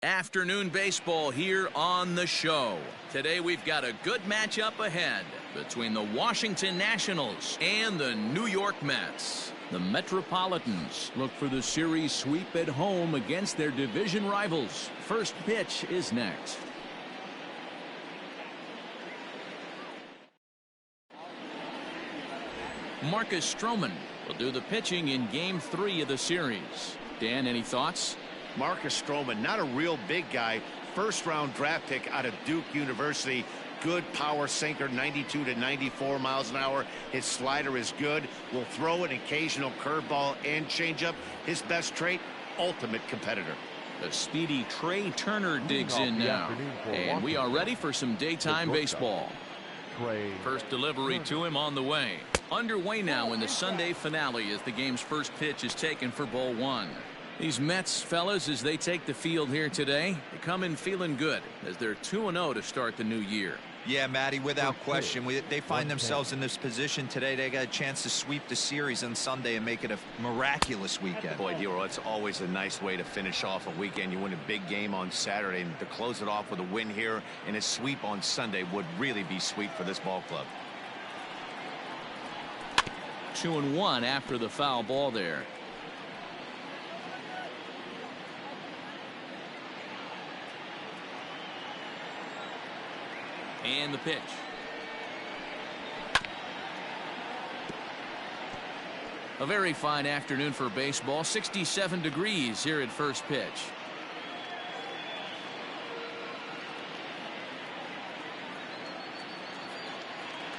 Afternoon baseball here on the show. Today we've got a good matchup ahead between the Washington Nationals and the New York Mets. The Metropolitans look for the series sweep at home against their division rivals. First pitch is next. Marcus Stroman will do the pitching in Game 3 of the series. Dan, any thoughts? Marcus Stroman, not a real big guy. First-round draft pick out of Duke University. Good power sinker, 92 to 94 miles an hour. His slider is good. Will throw an occasional curveball and changeup. His best trait, ultimate competitor. The speedy Trey Turner digs in now. And we are ready for some daytime baseball. First delivery to him on the way. Underway now in the Sunday finale as the game's first pitch is taken for ball one. These Mets, fellas, as they take the field here today, they come in feeling good as they're 2-0 to start the new year. Yeah, Matty, without question. They find themselves in this position today. They got a chance to sweep the series on Sunday and make it a miraculous weekend. Boy, Dero, it's always a nice way to finish off a weekend. You win a big game on Saturday, and to close it off with a win here and a sweep on Sunday would really be sweet for this ball club. 2-1 after the foul ball there. And the pitch. A very fine afternoon for baseball. 67 degrees here at first pitch.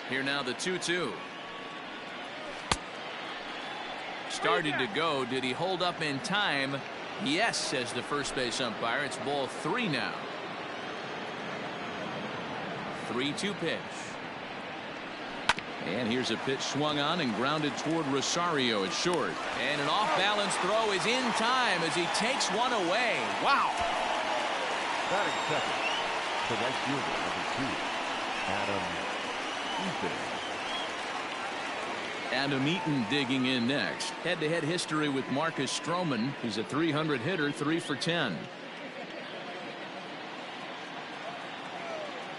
Here now the 2-2. Started to go. Did he hold up in time? Yes, says the first base umpire. It's ball 3 now. 3-2 pitch. And here's a pitch swung on and grounded toward Rosario at short. And an off-balance throw is in time as he takes one away. Wow. Batting second, to right fielder number 2, Adam Eaton digging in next. Head-to-head history with Marcus Stroman. He's a 300 hitter, 3 for 10.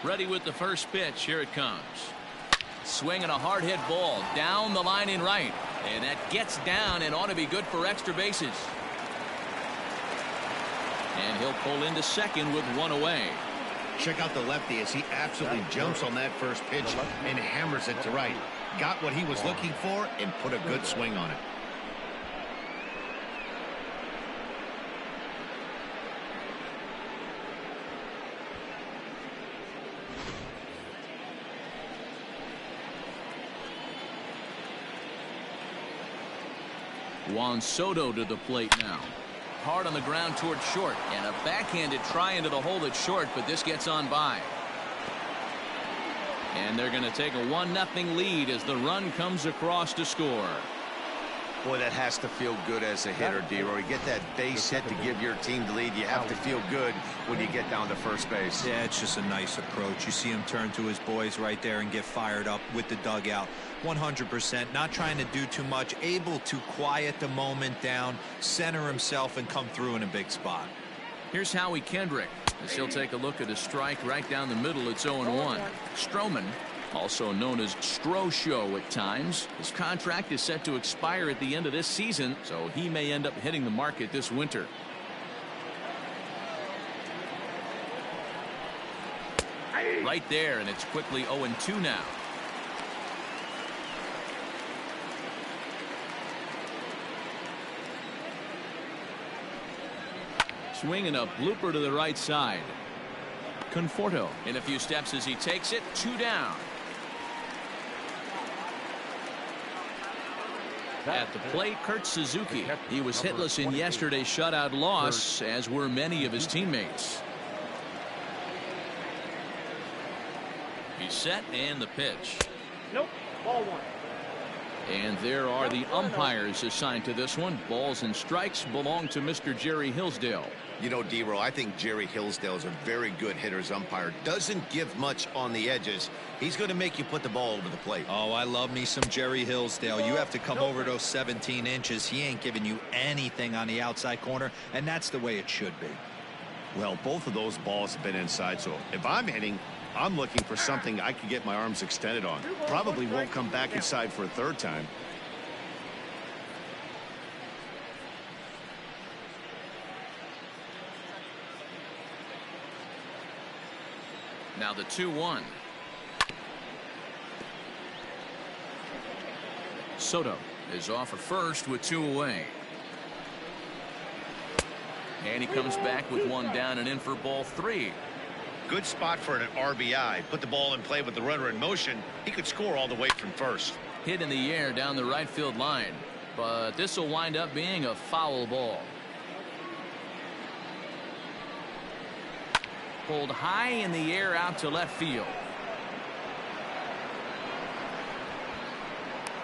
Ready with the first pitch. Here it comes. Swinging a hard hit ball down the line in right. And that gets down and ought to be good for extra bases. And he'll pull into second with one away. Check out the lefty as he absolutely jumps on that first pitch and hammers it to right. Got what he was looking for and put a good swing on it. Juan Soto to the plate now. Hard on the ground toward short, and a backhanded try into the hole at short, but this gets on by. And they're going to take a 1-0 lead as the run comes across to score. Boy, that has to feel good as a hitter, Dero. You get that base hit to give your team the lead. You have to feel good when you get down to first base. Yeah, it's just a nice approach. You see him turn to his boys right there and get fired up with the dugout. 100%, not trying to do too much, able to quiet the moment down, center himself, and come through in a big spot. Here's Howie Kendrick as he'll take a look at a strike right down the middle. It's 0-1. Stroman, also known as Stro Show at times, his contract is set to expire at the end of this season, so he may end up hitting the market this winter. Right there, and it's quickly 0-2 now. Swinging a blooper to the right side. Conforto in a few steps as he takes it. 2 down. At the plate, Kurt Suzuki. He was hitless in yesterday's shutout loss, as were many of his teammates. He's set, and the pitch. Nope, ball 1. And there are the umpires assigned to this one. Balls and strikes belong to Mr. Jerry Hillsdale. You know, Dero, I think Jerry Hillsdale is a very good hitter's umpire. Doesn't give much on the edges. He's going to make you put the ball over the plate. Oh, I love me some Jerry Hillsdale. You have to come over those 17 inches. He ain't giving you anything on the outside corner, and that's the way it should be. Well, both of those balls have been inside, so if I'm hitting, I'm looking for something I can get my arms extended on. Probably won't come back inside for a third time. Now the 2-1. Soto is off at first with 2 away. And he comes back with 1 down and in for ball 3. Good spot for an RBI. Put the ball in play with the runner in motion. He could score all the way from first. Hit in the air down the right field line. But this will wind up being a foul ball. Pulled high in the air out to left field.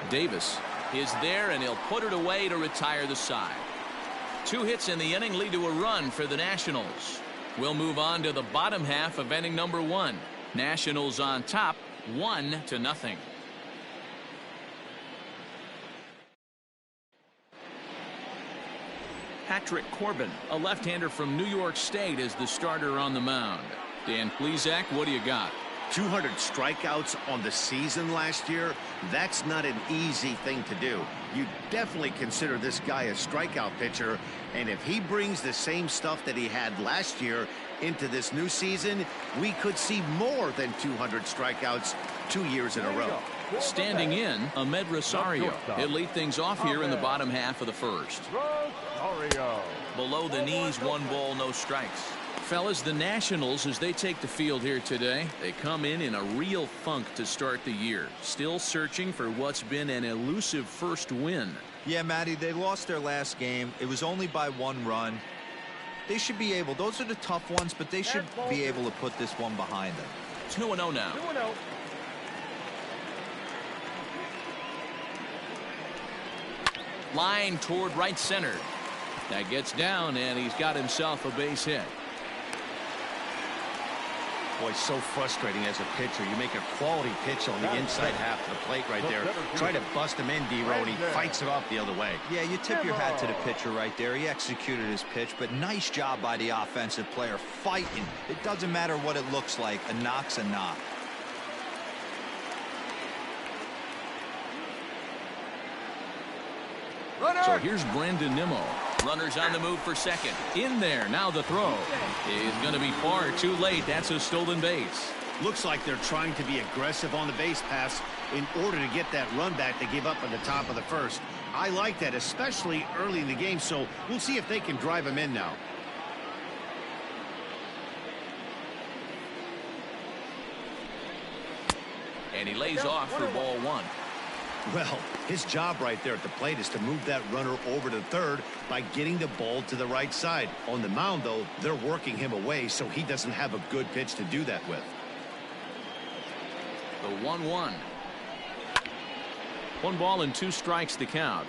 Davis is there, and he'll put it away to retire the side. 2 hits in the inning lead to a run for the Nationals. We'll move on to the bottom half of inning number 1. Nationals on top, 1-0. Patrick Corbin, a left-hander from New York State, is the starter on the mound. Dan Plesac, what do you got? 200 strikeouts on the season last year. That's not an easy thing to do. You definitely consider this guy a strikeout pitcher, and if he brings the same stuff that he had last year into this new season, we could see more than 200 strikeouts 2 years in a row. Standing in, Ahmed Rosario. He'll lead things off here in the bottom half of the first. Below the knees, 1 ball, no strikes. Fellas, the Nationals, as they take the field here today, they come in a real funk to start the year. Still searching for what's been an elusive first win. Yeah, Matty, they lost their last game. It was only by 1 run. They should be able, those are the tough ones, but they should be able to put this one behind them. 2-0 now. 2-0. Line toward right center. That gets down, and he's got himself a base hit. Boy, so frustrating as a pitcher. You make a quality pitch on the inside half of the plate right there. Try to bust him in, D-Row, and he fights it off the other way. Yeah, you tip your hat to the pitcher right there. He executed his pitch, but nice job by the offensive player fighting. It doesn't matter what it looks like. A knock's a knock. So here's Brandon Nimmo. Runners on the move for second. In there. Now the throw is going to be far too late. That's a stolen base. Looks like they're trying to be aggressive on the base pass in order to get that run back they gave up at the top of the first. I like that, especially early in the game, so we'll see if they can drive him in now. And he lays off for ball 1. Well, his job right there at the plate is to move that runner over to third by getting the ball to the right side. On the mound, though, they're working him away, so he doesn't have a good pitch to do that with. The 1-1. 1 ball and 2 strikes the count.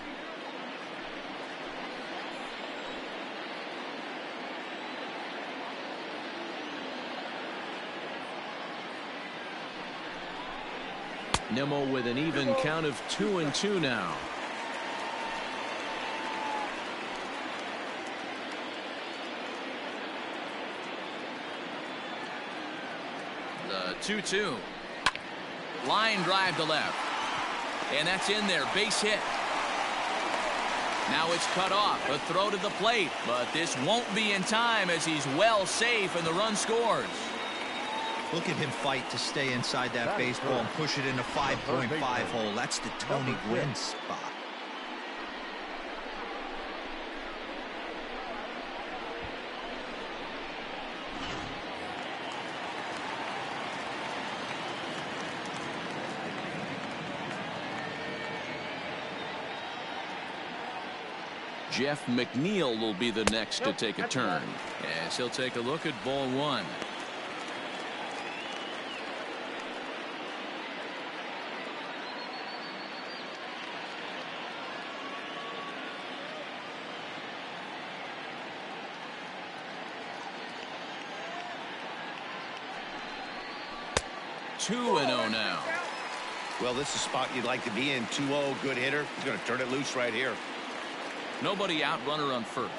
Nimmo with an even count of 2-2 now. The 2-2. Line drive to left. And that's in there. Base hit. Now it's cut off. A throw to the plate. But this won't be in time as he's well safe and the run scores. Look at him fight to stay inside that baseball and push it in a 5.5 hole. That's the Tony Gwynn spot. Jeff McNeil will be the next to take a turn as he'll take a look at ball 1. Two and 0 now. Well, this is a spot you'd like to be in. 2-0, good hitter. He's going to turn it loose right here. Nobody out, runner on first.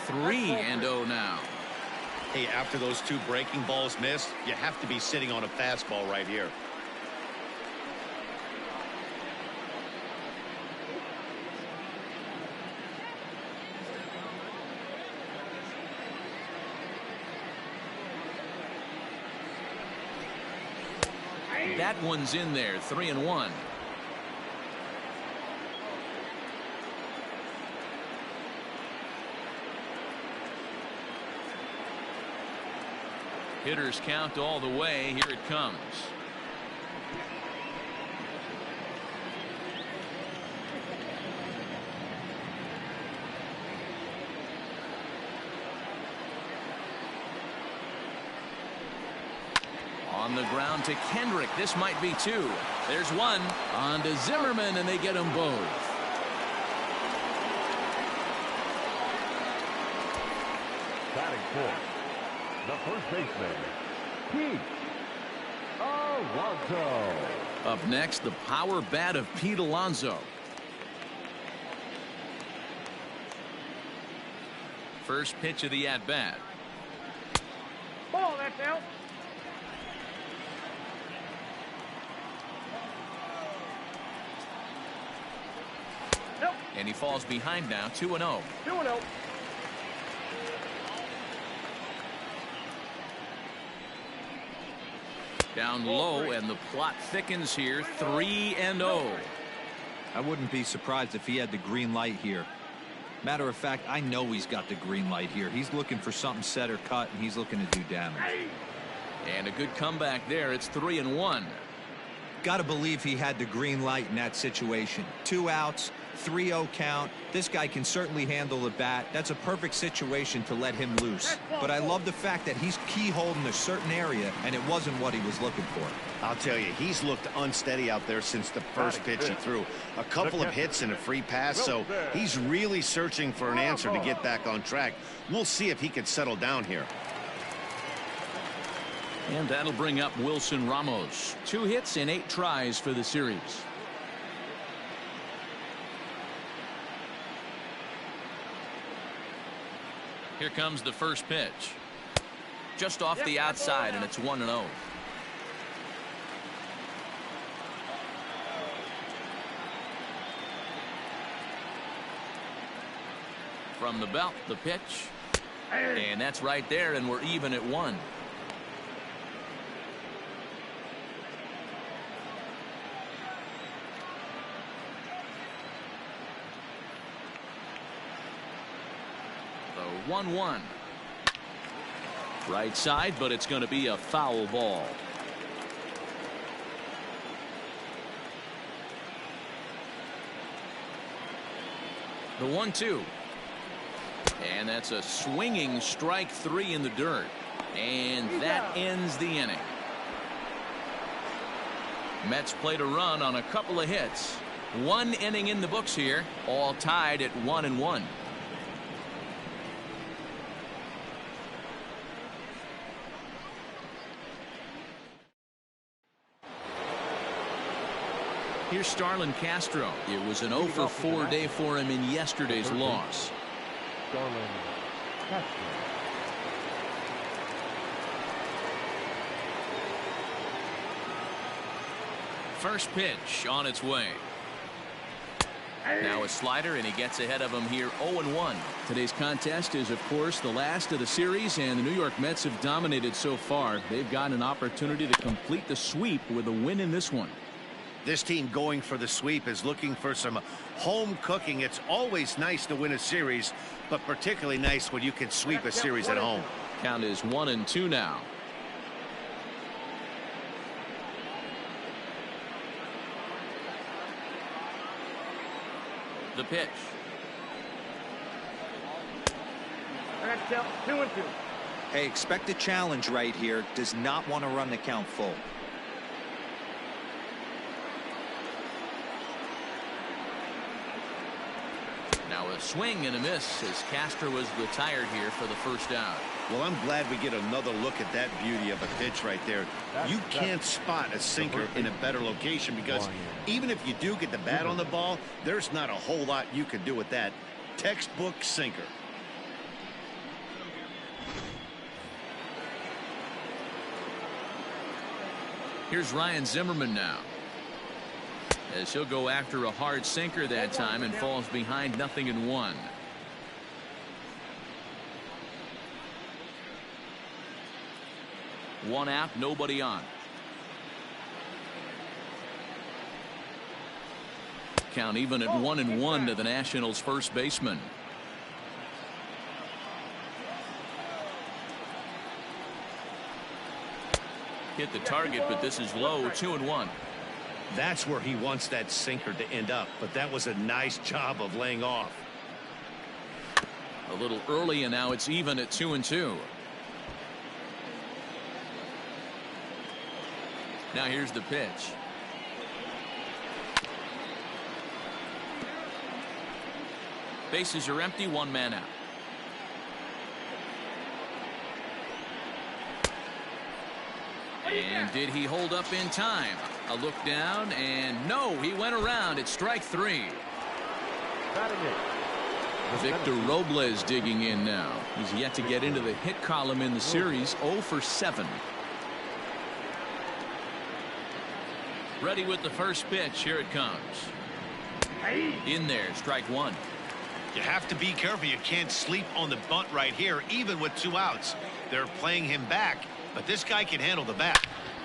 3-0 now. Hey, after those two breaking balls missed, you have to be sitting on a fastball right here. That one's in there. 3-1. Hitters count all the way. Here it comes. On the ground to Kendrick. This might be two. There's one. On to Zimmerman, and they get them both. Batting fourth, the first baseman, Pete Alonso. Up next, the power bat of Pete Alonso. First pitch of the at-bat. Ball, that's out. And he falls behind now. 2-0. 2-0. Down low, and the plot thickens here. 3-0. I wouldn't be surprised if he had the green light here. Matter of fact, I know he's got the green light here. He's looking for something set or cut, and he's looking to do damage. And a good comeback there. It's 3-1. Got to believe he had the green light in that situation. 2 outs, 3-0 count. This guy can certainly handle the bat. That's a perfect situation to let him loose. But I love the fact that he's keyholding a certain area, and it wasn't what he was looking for. I'll tell you, he's looked unsteady out there since the first pitch he threw. A couple of hits and a free pass, so he's really searching for an answer to get back on track. We'll see if he can settle down here. And that'll bring up Wilson Ramos. 2 hits in 8 tries for the series. Here comes the first pitch. Just off the outside, and it's 1-0. From the belt, the pitch. And that's right there, and we're even at 1. The 1-1. Right side, but it's going to be a foul ball. The 1-2. And that's a swinging strike 3 in the dirt. And that ends the inning. Mets played a run on a couple of hits. 1 inning in the books here, all tied at 1-1. Here's Starlin Castro. It was an 0-for-4 day for him in yesterday's loss. Starlin Castro. First pitch on its way. Now a slider, and he gets ahead of him here. 0-1. Today's contest is, of course, the last of the series, and the New York Mets have dominated so far. They've got an opportunity to complete the sweep with a win in this one. This team going for the sweep is looking for some home cooking. It's always nice to win a series, but particularly nice when you can sweep a series at home. Count is 1-2 now. The pitch. That's out. 2-2. Hey, expect a challenge right here. Does not want to run the count full. Now a swing and a miss as Castro was retired here for the first out. Well, I'm glad we get another look at that beauty of a pitch right there. You can't spot a sinker in a better location, because even if you do get the bat on the ball, there's not a whole lot you can do with that. Textbook sinker. Here's Ryan Zimmerman now, as he'll go after a hard sinker that time and falls behind 0-1. One out, nobody on. Count even at 1-1 to the Nationals' first baseman. Hit the target, but this is low. 2-1. That's where he wants that sinker to end up, but that was a nice job of laying off. A little early, and now it's even at 2-2. Now here's the pitch. Bases are empty, one man out. And did he hold up in time? A look down, and no, he went around. It's strike 3. Victor Robles digging in now. He's yet to get into the hit column in the series. 0 for 7. Ready with the first pitch. Here it comes. In there, strike 1. You have to be careful. You can't sleep on the bunt right here, even with 2 outs. They're playing him back, but this guy can handle the bat.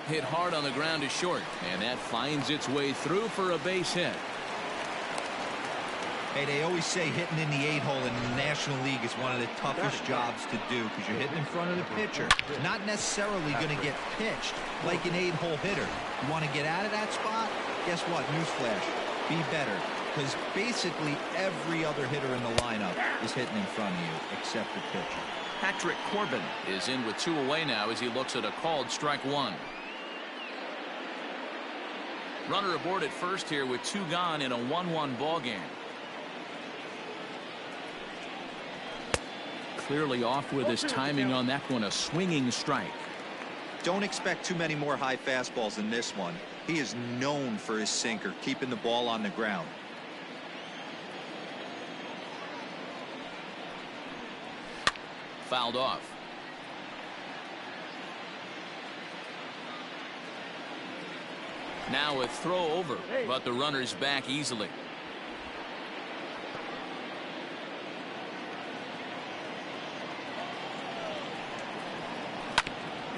Hit hard on the ground is short, and that finds its way through for a base hit. Hey, they always say hitting in the 8-hole in the National League is one of the toughest jobs to do because you're hitting in front of the pitcher. Not necessarily going to get pitched like an 8-hole hitter. You want to get out of that spot? Guess what? Newsflash. Be better. Because basically every other hitter in the lineup is hitting in front of you except the pitcher. Patrick Corbin is in with 2 away now as he looks at a called strike 1. Runner aboard at first here with 2 gone in a 1-1 ball game. Clearly off with his timing on that one. A swinging strike. Don't expect too many more high fastballs than this one. He is known for his sinker, keeping the ball on the ground. Fouled off. Now a throw over, but the runner's back easily.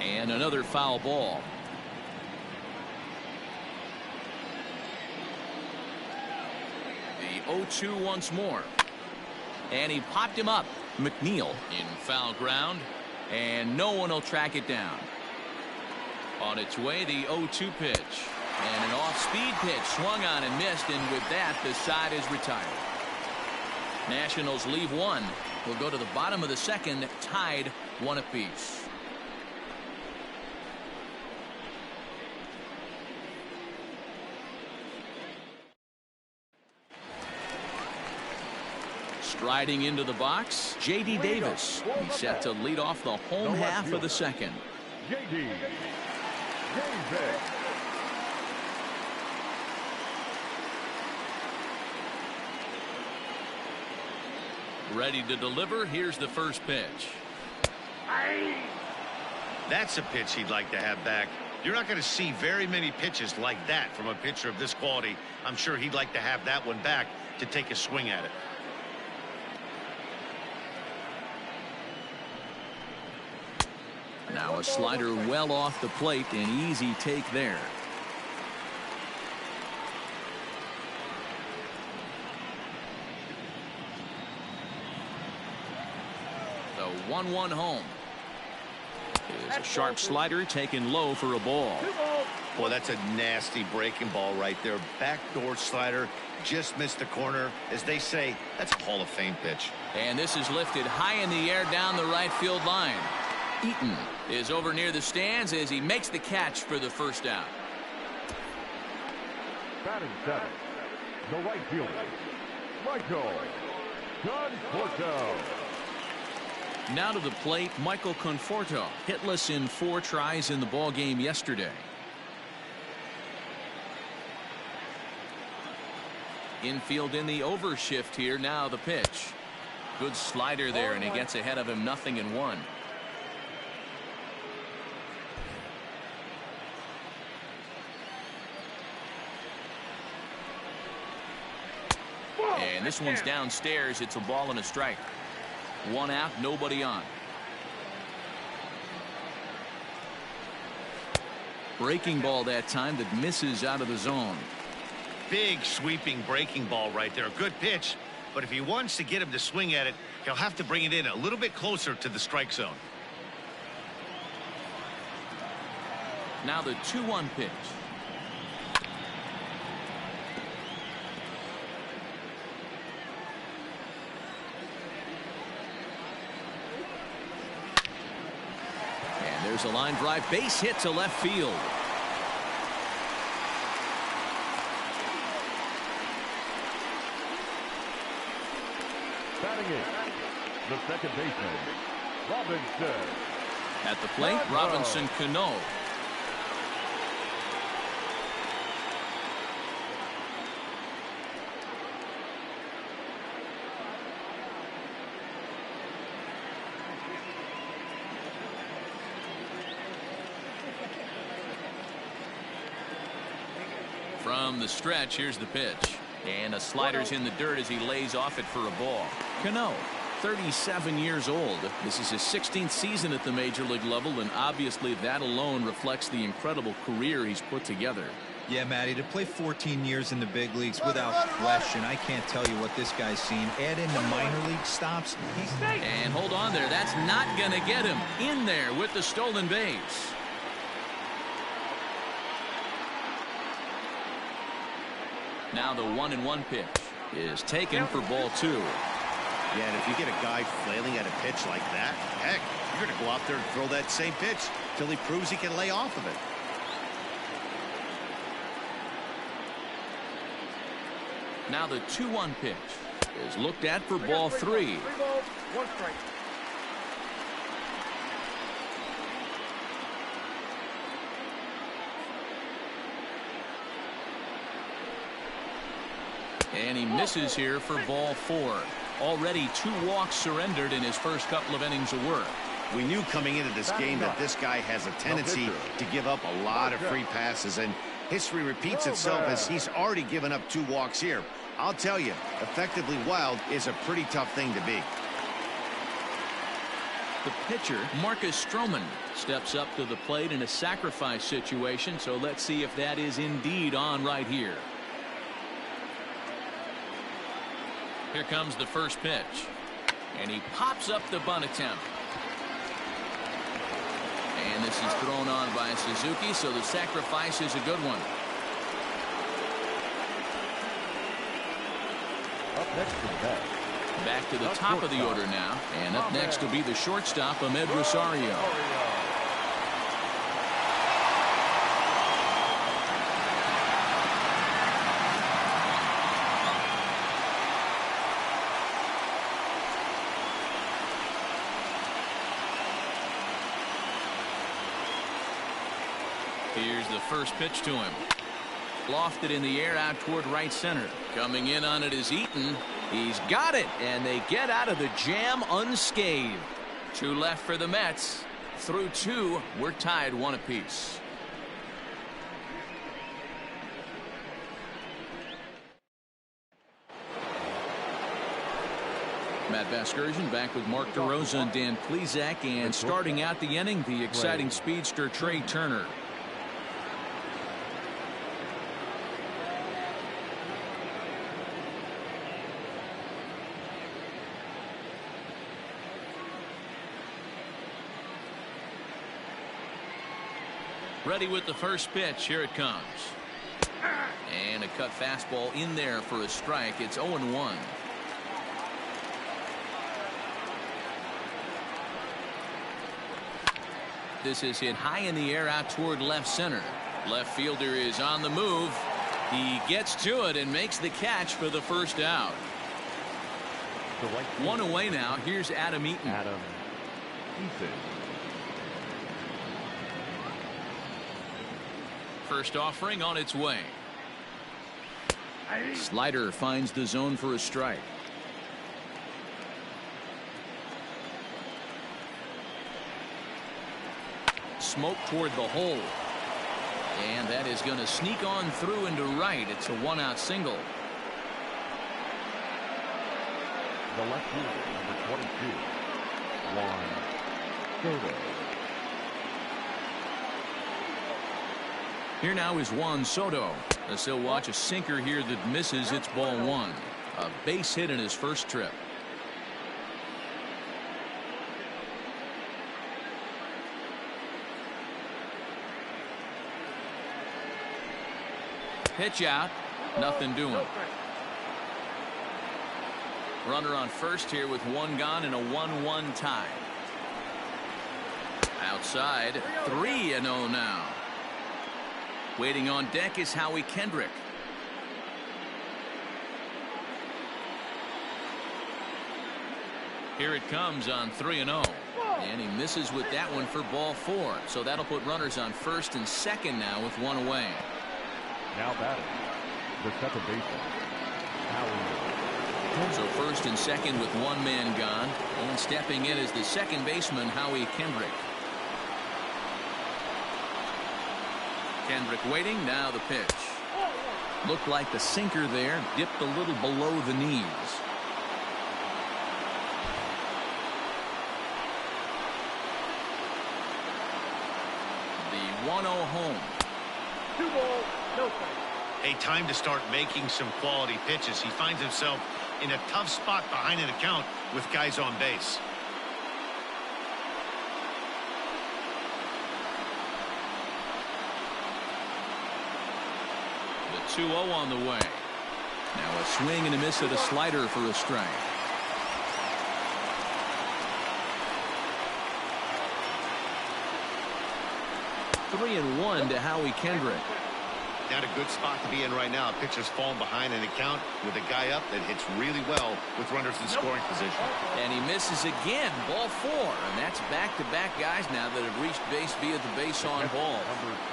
And another foul ball. The 0-2 once more. And he popped him up. McNeil in foul ground, and no one will track it down. On its way, the 0-2 pitch. And an off-speed pitch swung on and missed, and with that, the side is retired. Nationals leave one. We'll go to the bottom of the second, tied 1 apiece. Striding into the box, J.D. Davis. He's set to lead off the home half of the second. J.D. Davis. Ready to deliver. Here's the first pitch. That's a pitch he'd like to have back. You're not going to see very many pitches like that from a pitcher of this quality. I'm sure he'd like to have that one back to take a swing at it. Now a slider well off the plate. An easy take there. The 1-1 home. Is a sharp slider taken low for a ball. Boy, that's a nasty breaking ball right there. Backdoor slider, just missed the corner. As they say, that's a Hall of Fame pitch. And this is lifted high in the air down the right field line. Eaton is over near the stands as he makes the catch for the first out. Batting 7, the right fielder, Michael Conforto. Now to the plate, Michael Conforto, hitless in 4 tries in the ball game yesterday. Infield in the overshift here. Now the pitch. Good slider there, and he gets ahead of him. 0-1. And this one's downstairs. It's a ball and a strike. One out, nobody on. Breaking ball that time that misses out of the zone. Big sweeping breaking ball right there. Good pitch, but if he wants to get him to swing at it, he'll have to bring it in a little bit closer to the strike zone. Now the 2-1 pitch. And there's a line drive, base hit to left field. Batting it, the second baseman, Robinson. At the plate, Robinson Cano. From the stretch, here's the pitch. And a slider's in the dirt as he lays off it for a ball. Cano, 37 years old. This is his 16th season at the major league level, and obviously that alone reflects the incredible career he's put together. Yeah, Matty, to play 14 years in the big leagues without question, I can't tell you what this guy's seen. Add in the minor league stops. And hold on there. That's not going to get him in there with the stolen base. Now the 1-1 pitch is taken for ball 2. Yeah, and if you get a guy flailing at a pitch like that, heck, you're going to go out there and throw that same pitch till he proves he can lay off of it. Now the 2-1 pitch is looked at for ball 3. 3 balls, 1 strike. And he misses here for ball 4. Already 2 walks surrendered in his first couple of innings of work. We knew coming into this game that this guy has a tendency to give up a lot of free passes, and history repeats itself as he's already given up 2 walks here. I'll tell you, effectively wild is a pretty tough thing to be. The pitcher, Marcus Stroman, steps up to the plate in a sacrifice situation, so let's see if that is indeed on right here. Here comes the first pitch. And he pops up the bunt attempt. And this is thrown on by Suzuki, so the sacrifice is a good one. Up next to bat. Back to the top of the order now. And up next will be the shortstop, Ahmed Rosario. Here's the first pitch to him. Lofted in the air out toward right center. Coming in on it is Eaton. He's got it, and they get out of the jam unscathed. 2 left for the Mets. Through 2, we're tied 1 apiece. Matt Vasgersian back with Mark DeRosa and Dan Plesac, and starting out the inning, the exciting speedster Trey Turner. Ready with the first pitch. Here it comes. And a cut fastball in there for a strike. It's 0-1. This is hit high in the air out toward left center. Left fielder is on the move. He gets to it and makes the catch for the first out. 1 away now. Here's Adam Eaton. First offering on its way. Slider finds the zone for a strike. Smoke toward the hole. And that is going to sneak on through into right. It's a 1-out single. The left fielder, number 22, Juan Soto. Here now is Juan Soto, as he'll watch a sinker here that misses. It's ball one. A base hit in his first trip. Pitch out. Nothing doing. Runner on first here with one gone and a 1-1 tie. Outside, 3-0 now. Waiting on deck is Howie Kendrick. Here it comes on 3-0. And he misses with that one for ball 4. So that'll put runners on first and second now with one away. Now batting, the second baseman, Howie. So first and second with one man gone. And stepping in is the second baseman, Howie Kendrick. Kendrick waiting. Now the pitch. Looked like the sinker there dipped a little below the knees. The 1-0 home. 2 balls, no strikes. Hey, time to start making some quality pitches. He finds himself in a tough spot behind an account with guys on base. The 2-0 on the way. Now a swing and a miss at a slider for a strike. Three and one to Howie Kendrick. Not a good spot to be in right now. Pitcher's falling behind an account with a guy up that hits really well with runners in scoring position. And he misses again. Ball 4. And that's back-to-back guys now that have reached base via the base on ball.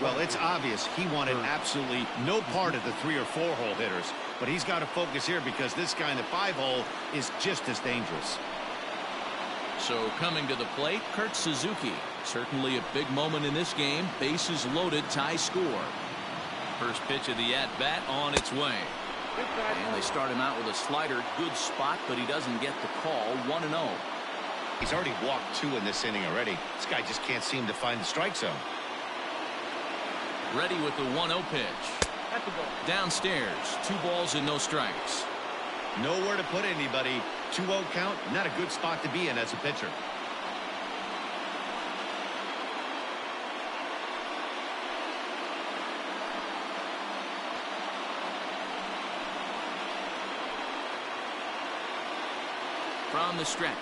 Well, it's obvious he wanted absolutely no part of the 3 or 4 hole hitters. But he's got to focus here because this guy in the 5 hole is just as dangerous. So coming to the plate, Kurt Suzuki. Certainly a big moment in this game. Bases loaded, tie score. First pitch of the at-bat on its way. And they start him out with a slider. Good spot, but he doesn't get the call. 1-0. He's already walked 2 in this inning already. This guy just can't seem to find the strike zone. Ready with the 1-0 pitch. Downstairs, 2 balls and no strikes. Nowhere to put anybody. 2-0 count. Not a good spot to be in as a pitcher. From the stretch.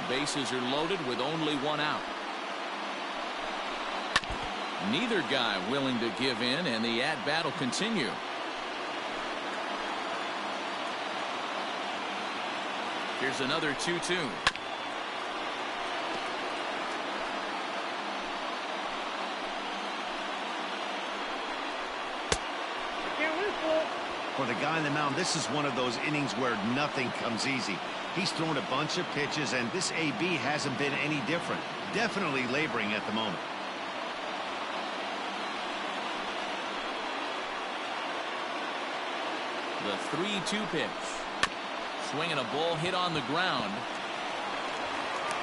Bases are loaded with only 1 out. Neither guy willing to give in, and the at-bat will continue. Here's another 2-2. For the guy on the mound, this is one of those innings where nothing comes easy. He's thrown a bunch of pitches, and this AB hasn't been any different. Definitely laboring at the moment. The 3-2 pitch. Swinging a ball hit on the ground.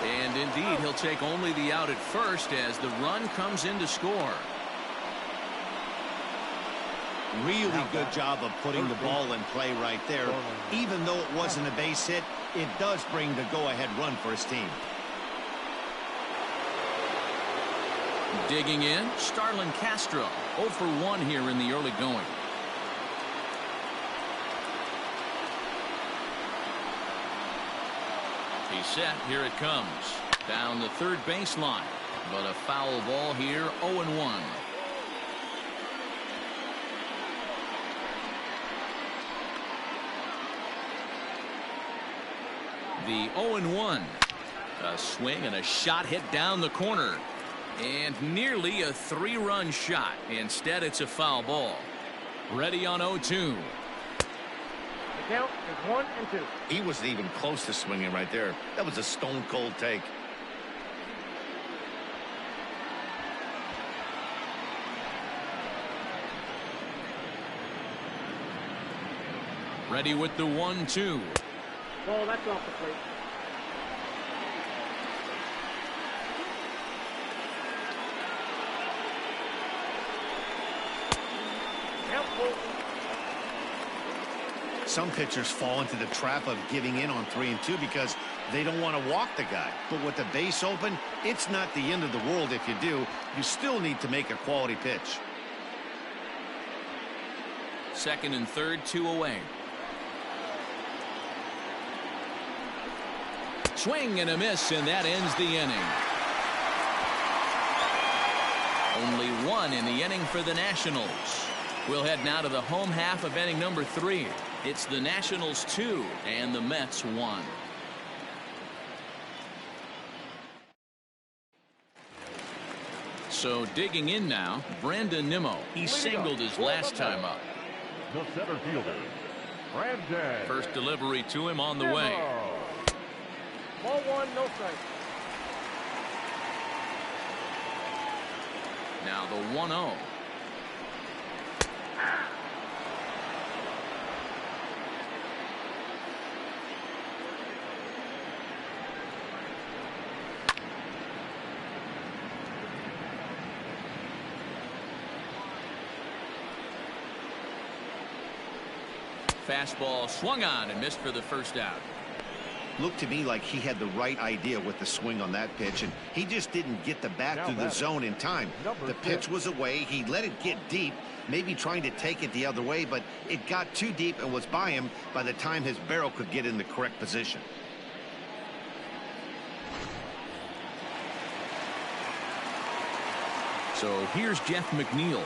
And indeed, he'll take only the out at first as the run comes in to score. Really good job of putting the ball in play right there. Even though it wasn't a base hit, it does bring the go-ahead run for his team. Digging in, Starlin Castro. 0 for 1 here in the early going. He's set. Here it comes. Down the third baseline. But a foul ball here. 0-1. The 0-1. A swing and a shot hit down the corner. And nearly a 3-run shot. Instead, it's a foul ball. Ready on 0-2. count is 1-2. He wasn't even close to swinging right there. That was a stone-cold take. Ready with the 1-2. Ball, that's off the plate. Count full. Some pitchers fall into the trap of giving in on 3-2 because they don't want to walk the guy. But with the base open, it's not the end of the world if you do. You still need to make a quality pitch. Second and third, 2 away. Swing and a miss, and that ends the inning. Only one in the inning for the Nationals. We'll head now to the home half of inning number 3. It's the Nationals 2 and the Mets 1. So digging in now, Brandon Nimmo. He singled his last time up. The center fielder, Brandon. First delivery to him on the way. Ball 1, no strike. Now the 1-0. Fastball swung on and missed for the first out. Looked to me like he had the right idea with the swing on that pitch, and he just didn't get the bat through the zone in time. The pitch was away. He let it get deep, maybe trying to take it the other way, but it got too deep and was by him by the time his barrel could get in the correct position. So here's Jeff McNeil.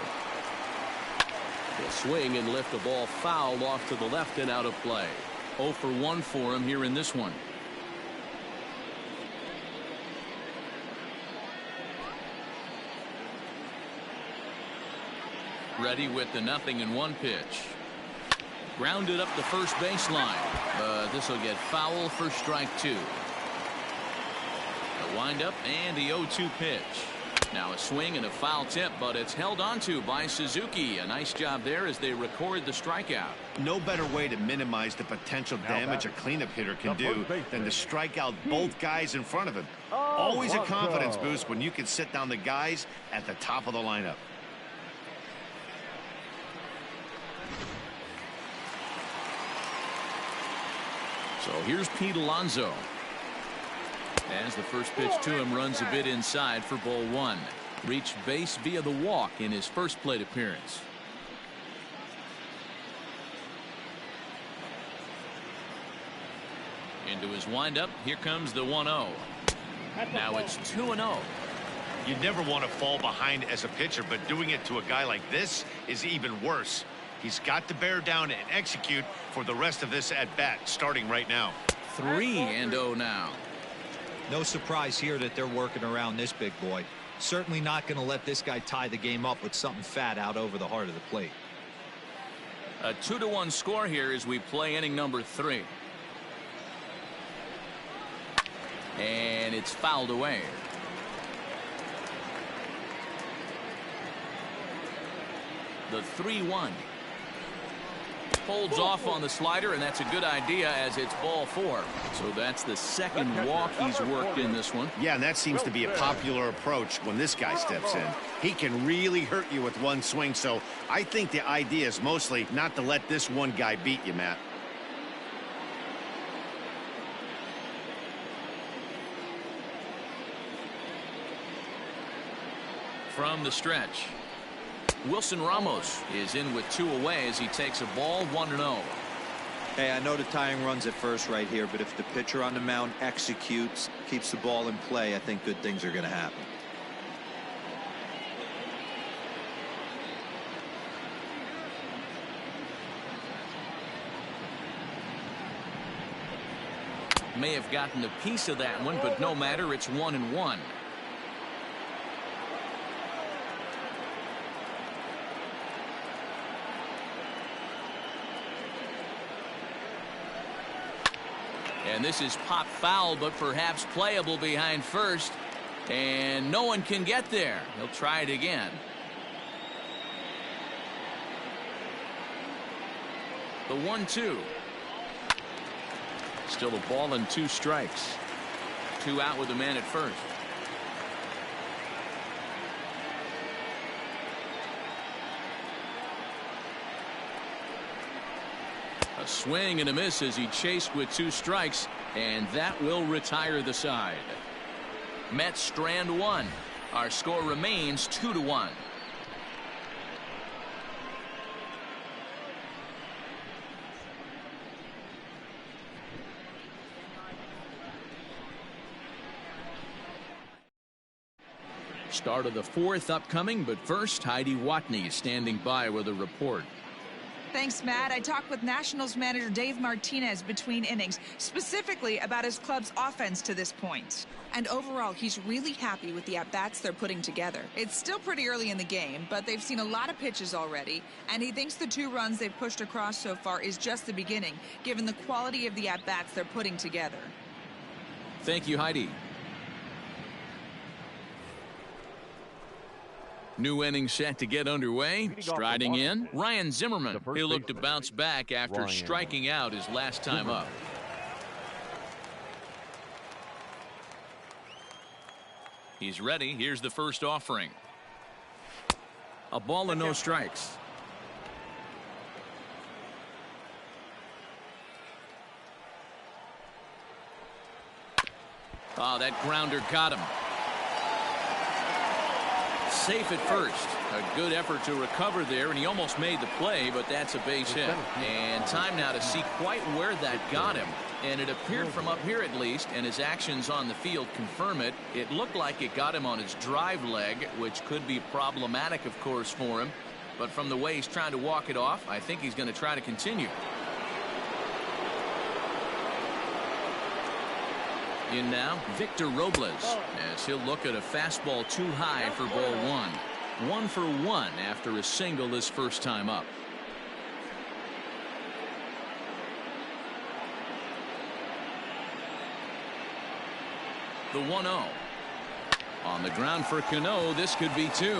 He'll swing and lift the ball foul off to the left and out of play. 0 for 1 for him here in this one. Ready with the 0-1 pitch. Grounded up the first baseline, but this will get foul for strike 2. The windup and the 0-2 pitch. Now a swing and a foul tip, but it's held onto by Suzuki. A nice job there as they record the strikeout. No better way to minimize the potential damage a cleanup hitter can do than to strike out both guys in front of him. Always a confidence boost when you can sit down the guys at the top of the lineup. So here's Pete Alonso. As the first pitch to him runs a bit inside for ball 1. Reached base via the walk in his first plate appearance. Into his windup. Here comes the 1-0. Now it's 2-0. You never want to fall behind as a pitcher, but doing it to a guy like this is even worse. He's got to bear down and execute for the rest of this at bat, starting right now. 3-0 now. No surprise here that they're working around this big boy. Certainly not going to let this guy tie the game up with something fat out over the heart of the plate. A 2-1 score here as we play inning number 3. And it's fouled away. The 3-1. Holds off on the slider, and that's a good idea as it's ball 4. So that's the second walk he's worked in this one. Yeah, and that seems to be a popular approach when this guy steps in. He can really hurt you with one swing, so I think the idea is mostly not to let this one guy beat you, Matt. From the stretch, Wilson Ramos is in with 2 away as he takes a ball 1-0. Hey, I know the tying run's at first right here, but if the pitcher on the mound executes, keeps the ball in play, I think good things are going to happen. May have gotten a piece of that one, but no matter, it's 1-1. And this is pop foul, but perhaps playable behind first. And no one can get there. He'll try it again. The 1-2. Still a ball and 2 strikes. 2 out with the man at first. A swing and a miss as he chased with 2 strikes, and that will retire the side. Mets strand 1. Our score remains 2-1. Start of the 4th upcoming, but first, Heidi Watney standing by with a report. Thanks, Matt. I talked with Nationals manager Dave Martinez between innings, specifically about his club's offense to this point. And overall, he's really happy with the at-bats they're putting together. It's still pretty early in the game, but they've seen a lot of pitches already, and he thinks the 2 runs they've pushed across so far is just the beginning, given the quality of the at-bats they're putting together. Thank you, Heidi. New inning set to get underway. Striding in, Ryan Zimmerman. He'll look to bounce back after striking out his last time up. He's ready. Here's the first offering. A ball and no strikes. Oh, that grounder got him. Safe at first. A good effort to recover there, and he almost made the play, but that's a base hit. And time now to see quite where that got him. And it appeared from up here at least, and his actions on the field confirm it. It looked like it got him on his drive leg, which could be problematic, of course, for him. But from the way he's trying to walk it off, I think he's going to try to continue. In now, Victor Robles, as he'll look at a fastball too high for ball 1. 1 for 1 after a single his first time up. The 1-0. On the ground for Cano, this could be 2.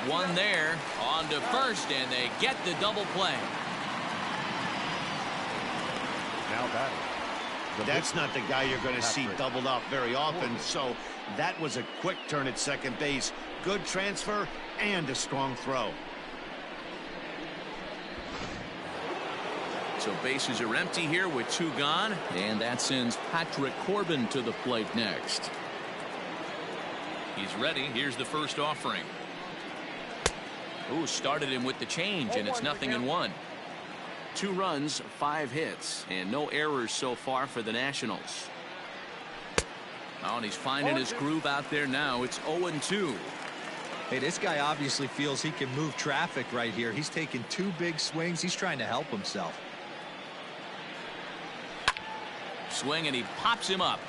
1 there, on to first, and they get the double play. Now batting. That's not the guy you're going to see doubled up very often, so that was a quick turn at second base. Good transfer and a strong throw. So bases are empty here with 2 gone, and that sends Patrick Corbin to the plate next. He's ready. Here's the first offering. Ooh, started him with the change, and it's 0-1. 2 runs, 5 hits, and no errors so far for the Nationals. Oh, and he's finding his groove out there now. It's 0-2. Hey, this guy obviously feels he can move traffic right here. He's taking 2 big swings. He's trying to help himself. Swing, and he pops him up.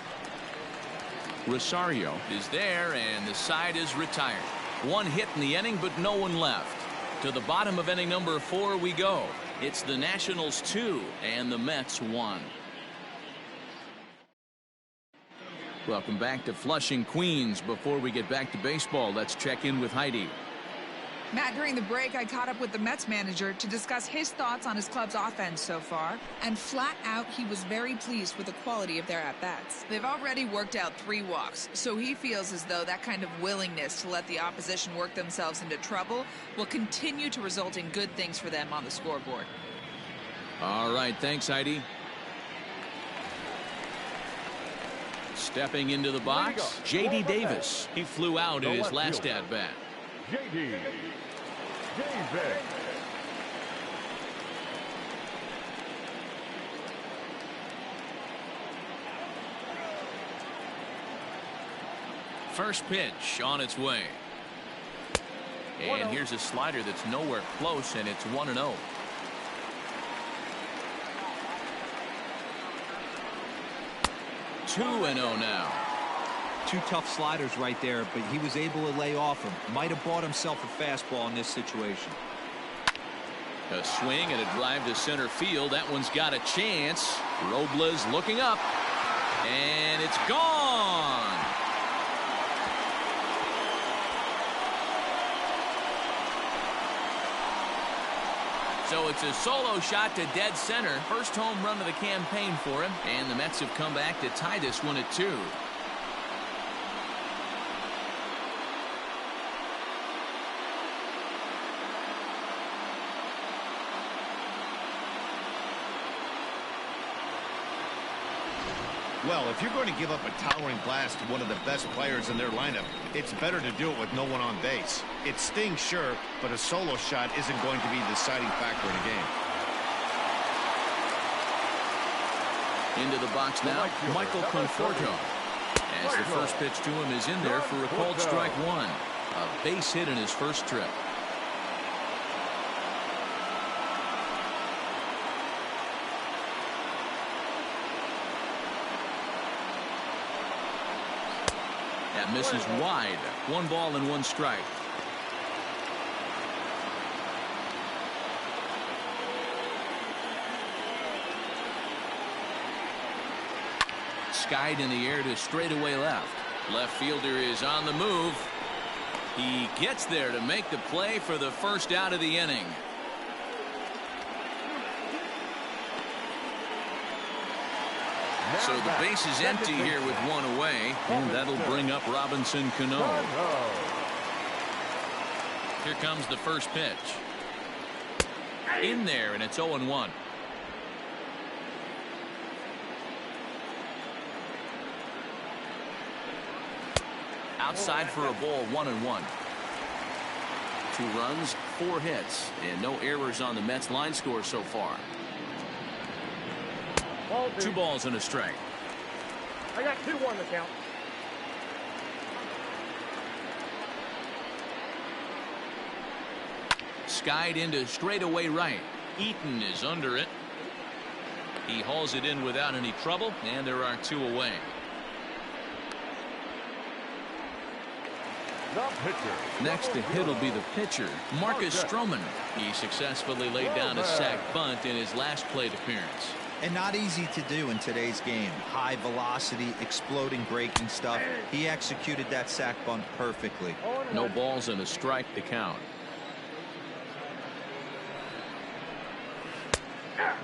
Rosario is there, and the side is retired. 1 hit in the inning, but no one left. To the bottom of inning number 4 we go. It's the Nationals 2 and the Mets 1. Welcome back to Flushing, Queens. Before we get back to baseball, let's check in with Heidi. Matt, during the break, I caught up with the Mets manager to discuss his thoughts on his club's offense so far, and flat out, he was very pleased with the quality of their at-bats. They've already worked out 3 walks, so he feels as though that kind of willingness to let the opposition work themselves into trouble will continue to result in good things for them on the scoreboard. All right, thanks, Heidi. Stepping into the box, J.D. Davis. He flew out in his last at-bat. J.D. Davis. First pitch on its way. And here's a slider that's nowhere close, and it's 1-0. Two and 0 now. 2 tough sliders right there, but he was able to lay off him. Might have bought himself a fastball in this situation. A swing and a drive to center field. That one's got a chance. Robles looking up. And it's gone. So it's a solo shot to dead center. First home run of the campaign for him. And the Mets have come back to tie this one at 2. Well, if you're going to give up a towering blast to one of the best players in their lineup, it's better to do it with no one on base. It stings, sure, but a solo shot isn't going to be the deciding factor in a game. Into the box now, Michael Conforto. As the first pitch to him is in there for a called strike 1. A base hit in his first trip. That misses wide. 1 ball and 1 strike. Skied in the air to straightaway left. Left fielder is on the move. He gets there to make the play for the first out of the inning. So the base is empty here with 1 away, and that'll bring up Robinson Cano. Here comes the first pitch. In there, and it's 0-1. Outside for a ball, 1-1. 2 runs, 4 hits, and no errors on the Mets line score so far. 2 balls and a strike. I got 2-1 to count. Skied into straightaway right. Eaton is under it. He hauls it in without any trouble, and there are 2 away. Next to hit will be the pitcher, Marcus Stroman. He successfully laid down a sac bunt in his last plate appearance. And not easy to do in today's game. High velocity, exploding breaking stuff. He executed that sac bunt perfectly. No balls and a strike to count.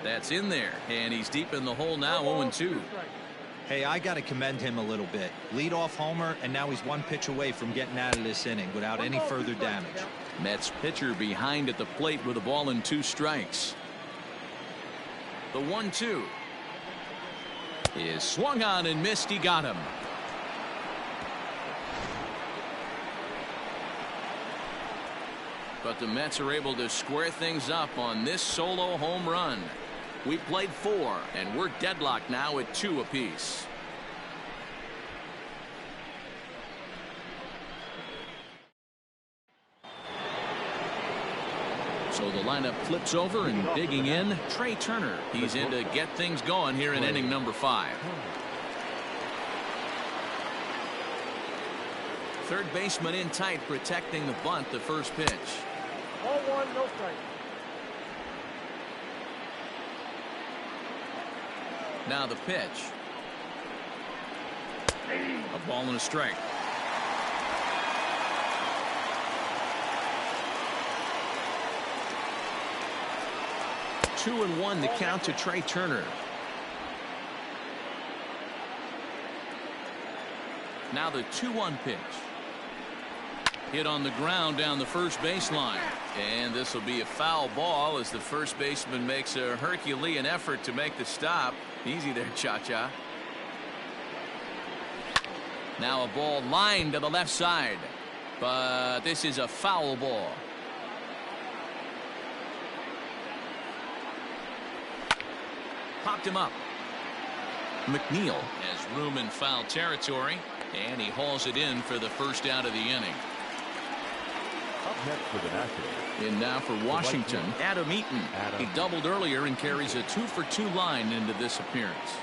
That's in there, and he's deep in the hole now, 0-2. Hey, I got to commend him a little bit. Leadoff homer, and now he's 1 pitch away from getting out of this inning without any further damage. Mets pitcher behind at the plate with a ball and 2 strikes. The 1-2 is swung on and missed. He got him. But the Mets are able to square things up on this solo home run. We played 4, and we're deadlocked now at 2 apiece. So the lineup flips over, and digging in, Trey Turner. He's in to get things going here in inning number 5. Third baseman in tight, protecting the bunt, the first pitch. 0-1, no strike. Now the pitch. A ball and a strike. Two and 1 the count to Trey Turner. Now the 2-1 pitch. Hit on the ground down the first baseline. And this will be a foul ball as the first baseman makes a Herculean effort to make the stop. Easy there, Cha-Cha. Now a ball lined to the left side. But this is a foul ball. Popped him up. McNeil has room in foul territory, and he hauls it in for the first out of the inning. Up next for the Nationals. In now for Washington, Adam Eaton. He doubled earlier and carries a 2-for-2 line into this appearance.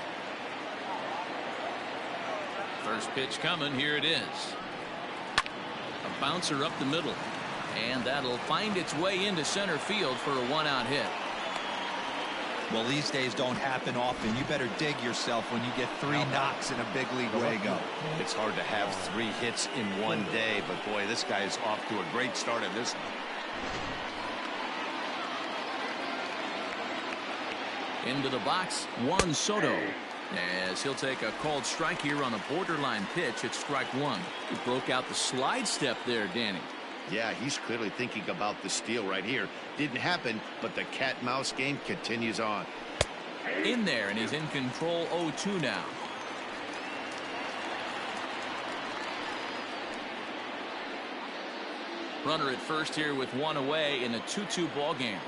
First pitch coming. Here it is. A bouncer up the middle, and that'll find its way into center field for a 1-out hit. Well, these days don't happen often. You better dig yourself when you get 3 knocks in a big league Wago. It's hard to have 3 hits in one day, but boy, this guy is off to a great start in this one. Into the box, Juan Soto. As he'll take a called strike here on a borderline pitch at strike 1. He broke out the slide step there, Danny. Yeah, he's clearly thinking about the steal right here. Didn't happen, but the cat-mouse game continues on. In there, and he's in control 0-2 now. Runner at first here with 1 away in a 2-2 ball game.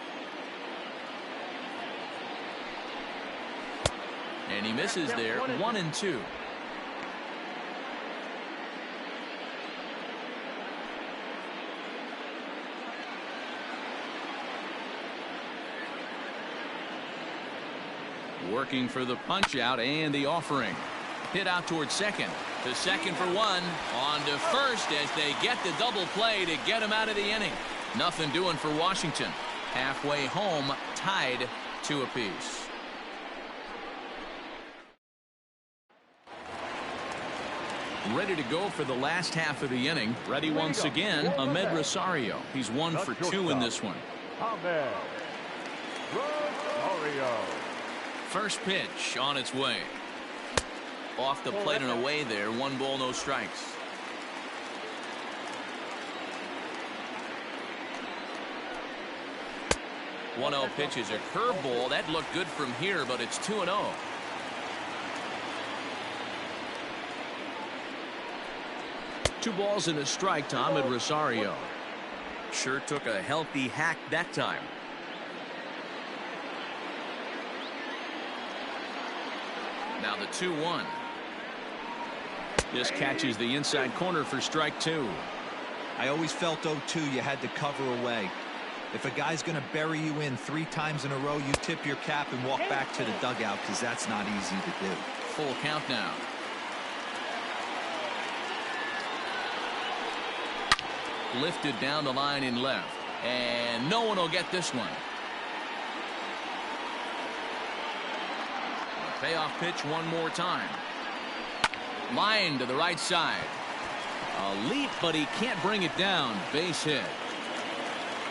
And he misses there, 1-2. Working for the punch out and the offering. Hit out towards second. To second for 1. On to first as they get the double play to get him out of the inning. Nothing doing for Washington. Halfway home, tied 2 apiece. Ready to go for the last half of the inning. Ready once again, Ahmed Rosario. He's 1 for 2 in this one. Ahmed Rosario. First pitch on its way. Off the plate and away there. 1 ball, no strikes. One 1-0 pitch is a curveball. That looked good from here, but it's 2-0. 2 balls and a strike to Ahmed Rosario. Sure took a healthy hack that time. Now the 2-1. Just catches the inside corner for strike 2. I always felt 0-2 you had to cover away. If a guy's going to bury you in 3 times in a row, you tip your cap and walk back to the dugout because that's not easy to do. Full count now. Lifted down the line in left. And no one will get this one. Payoff pitch one more time. Line to the right side. A leap, but he can't bring it down. Base hit.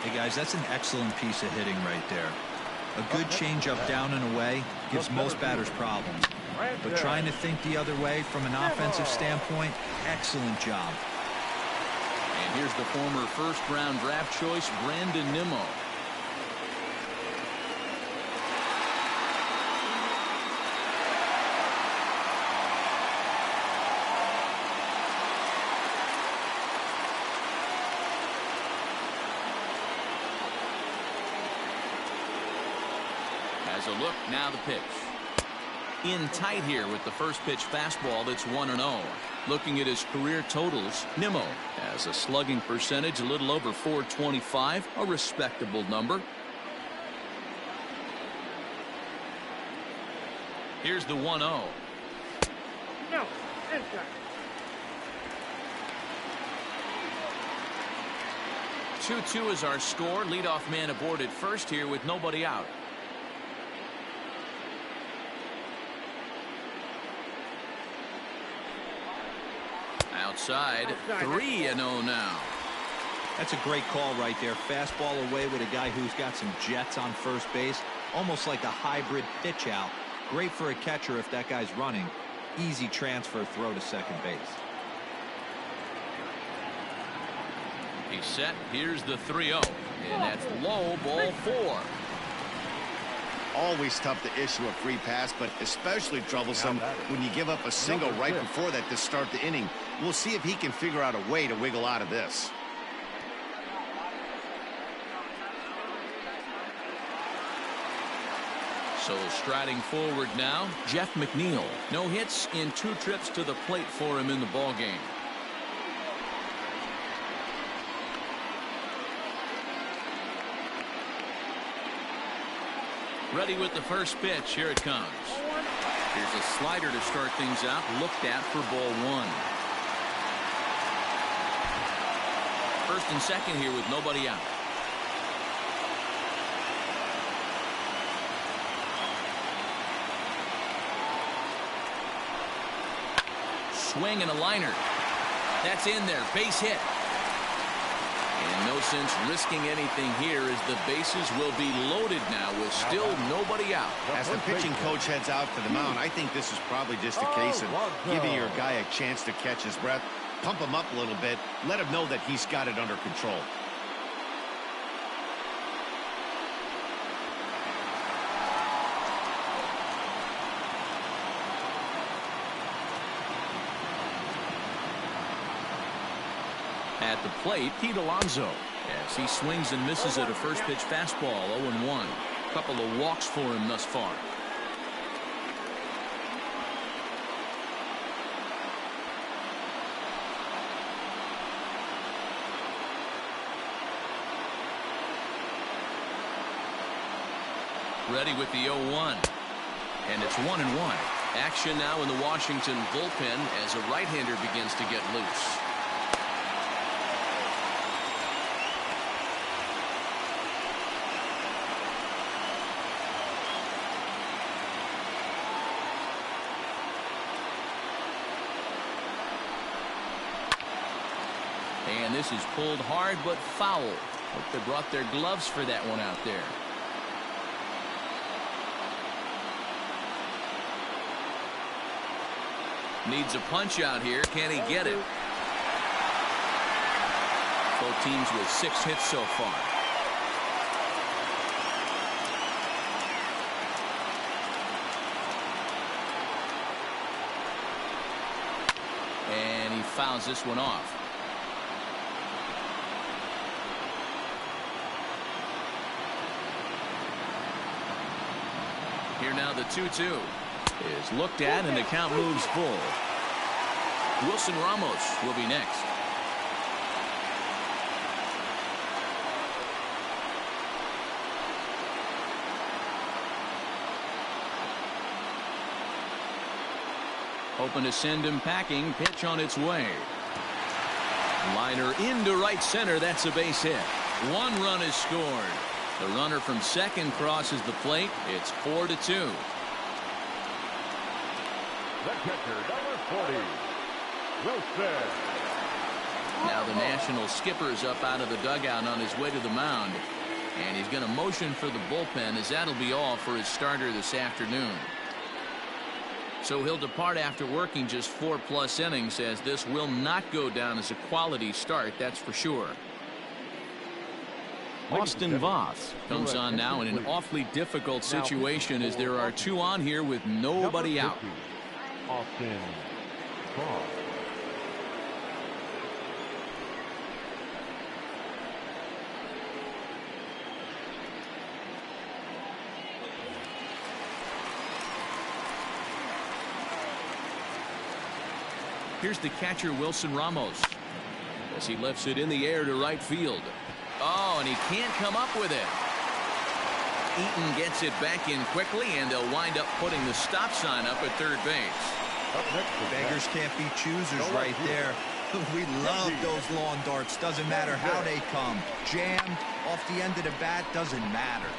Hey, guys, that's an excellent piece of hitting right there. A good changeup down and away gives most batters problems. But trying to think the other way from an offensive standpoint, excellent job. And here's the former first-round draft choice, Brandon Nimmo. Has a look, now the pitch. In tight here with the first pitch fastball that's 1-0. Looking at his career totals, Nimmo has a slugging percentage a little over .425, a respectable number. Here's the 1-0. No, inside. 2-2 is our score. Leadoff man aboard at first here with nobody out. Outside, 3-0 now. That's a great call right there. Fastball away with a guy who's got some jets on first base. Almost like a hybrid pitch out. Great for a catcher if that guy's running. Easy transfer throw to second base. He's set. Here's the 3-0. And that's low, ball 4. Always tough to issue a free pass, but especially troublesome when you give up a single right before that to start the inning. We'll see if he can figure out a way to wiggle out of this. So striding forward now, Jeff McNeil. No hits in 2 trips to the plate for him in the ballgame. Ready with the first pitch. Here it comes. Here's a slider to start things out. Looked at for ball 1. First and second here with nobody out. swing and a liner. That's in there. Base hit. And no sense risking anything here as the bases will be loaded now with still nobody out. As the pitching coach heads out to the mound, I think this is probably just a case of giving your guy a chance to catch his breath, pump him up a little bit, let him know that he's got it under control. At the plate, Pete Alonso, as he swings and misses at a first pitch fastball, 0-1. Couple of walks for him thus far. Ready with the 0-1. And it's 1-1. Action now in the Washington bullpen as a right-hander begins to get loose. And this is pulled hard but foul. Hope they brought their gloves for that one out there. Needs a punch out here. Can he get it? Both teams with 6 hits so far. And he fouls this one off. Here now the 2-2 is looked at and the count moves full. Wilson Ramos will be next. Hoping to send him packing. Pitch on its way. Liner into right center. That's a base hit. 1 run is scored. The runner from second crosses the plate. It's 4-2. The catcher, number 40, Wilson. Now the National skipper's up out of the dugout on his way to the mound. And he's going to motion for the bullpen as that'll be all for his starter this afternoon. So he'll depart after working just 4+ innings, as this will not go down as a quality start, that's for sure. Austin Voth comes on now in an awfully difficult situation as there are 2 on here with nobody out. Austin Voth. Here's the catcher, Wilson Ramos, as he lifts it in the air to right field. Oh, and he can't come up with it. Eaton gets it back in quickly, and they'll wind up putting the stop sign up at third base. Beggars can't be choosers right there. We love those long darts. Doesn't matter how they come. Jammed off the end of the bat, doesn't matter.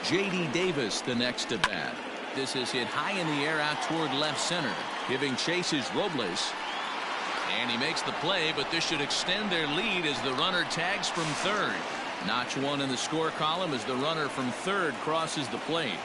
J.D. Davis the next to bat. This is hit high in the air out toward left center. Giving chase is Robles. And he makes the play, but this should extend their lead as the runner tags from third. Notch 1 in the score column as the runner from third crosses the plate.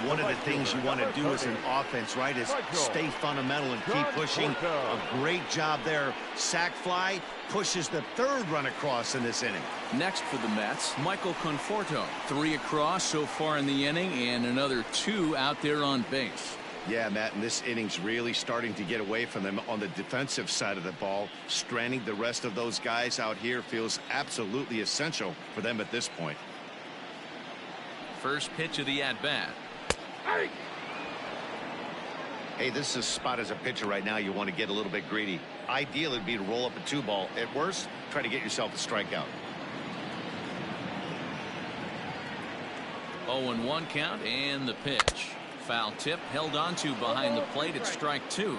One of the things you want to do as an offense, right, is stay fundamental and keep pushing. A great job there. Sac fly pushes the third run across in this inning. Next for the Mets, Michael Conforto. 3 across so far in the inning and another 2 out there on base. Yeah, Matt, and this inning's really starting to get away from them on the defensive side of the ball. Stranding the rest of those guys out here feels absolutely essential for them at this point. First pitch of the at-bat. Hey, this is a spot as a pitcher right now you want to get a little bit greedy. Ideal would be to roll up a 2-ball. At worst, try to get yourself a strikeout. 0-1 count and the pitch. Foul tip held onto behind the plate at strike 2.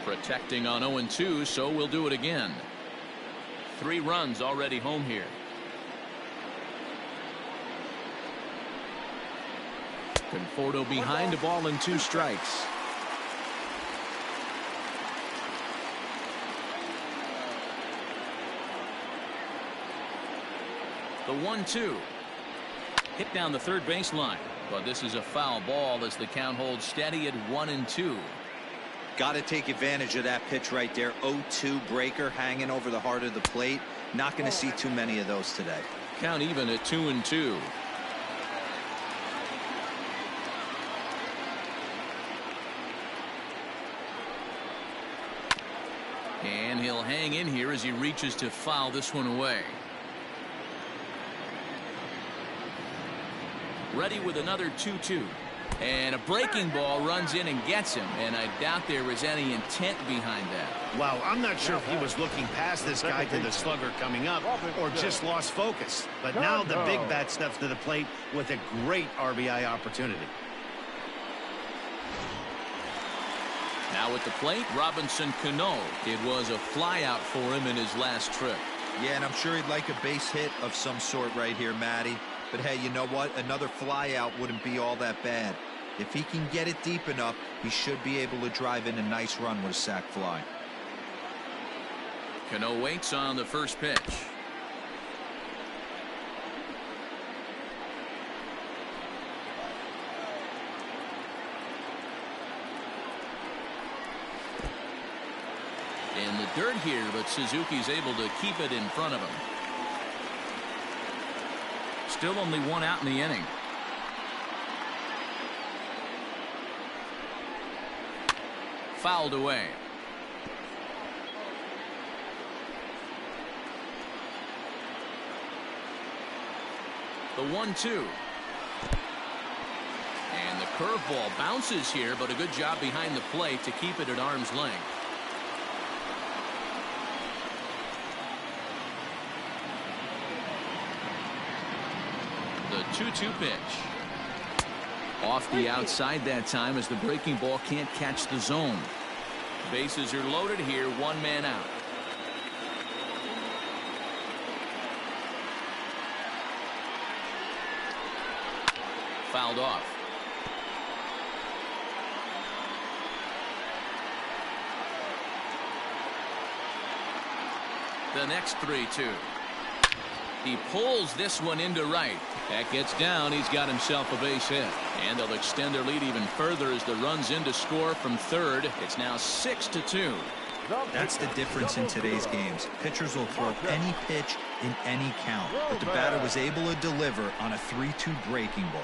Protecting on 0-2, so we'll do it again. 3 runs already home here. Conforto behind a ball and 2 strikes. The 1-2. Hit down the third baseline, but this is a foul ball as the count holds steady at 1-2. Got to take advantage of that pitch right there. 0-2 breaker hanging over the heart of the plate. Not going to see too many of those today. Count even at 2-2. And he'll hang in here as he reaches to foul this one away. Ready with another 2-2. And a breaking ball runs in and gets him, and I doubt there was any intent behind that. Wow, I'm not sure if he was looking past this guy to the slugger coming up or just lost focus. But now the big bat steps to the plate with a great RBI opportunity. Now at the plate, Robinson Cano. It was a flyout for him in his last trip. Yeah, and I'm sure he'd like a base hit of some sort right here, Matty. But hey, you know what? Another flyout wouldn't be all that bad. If he can get it deep enough, he should be able to drive in a nice run with a sac fly. Cano waits on the first pitch. In the dirt here, but Suzuki's able to keep it in front of him. Still only 1 out in the inning. Fouled away. The 1-2. And the curveball bounces here, but a good job behind the plate to keep it at arm's length. The 2-2 pitch. Off the outside that time as the breaking ball can't catch the zone. Bases are loaded here, 1 man out. Fouled off. The next 3-2. He pulls this one into right. That gets down. He's got himself a base hit. And they'll extend their lead even further as the run's in to score from third. It's now 6-2. That's the difference in today's games. Pitchers will throw any pitch in any count. But the batter was able to deliver on a 3-2 breaking ball.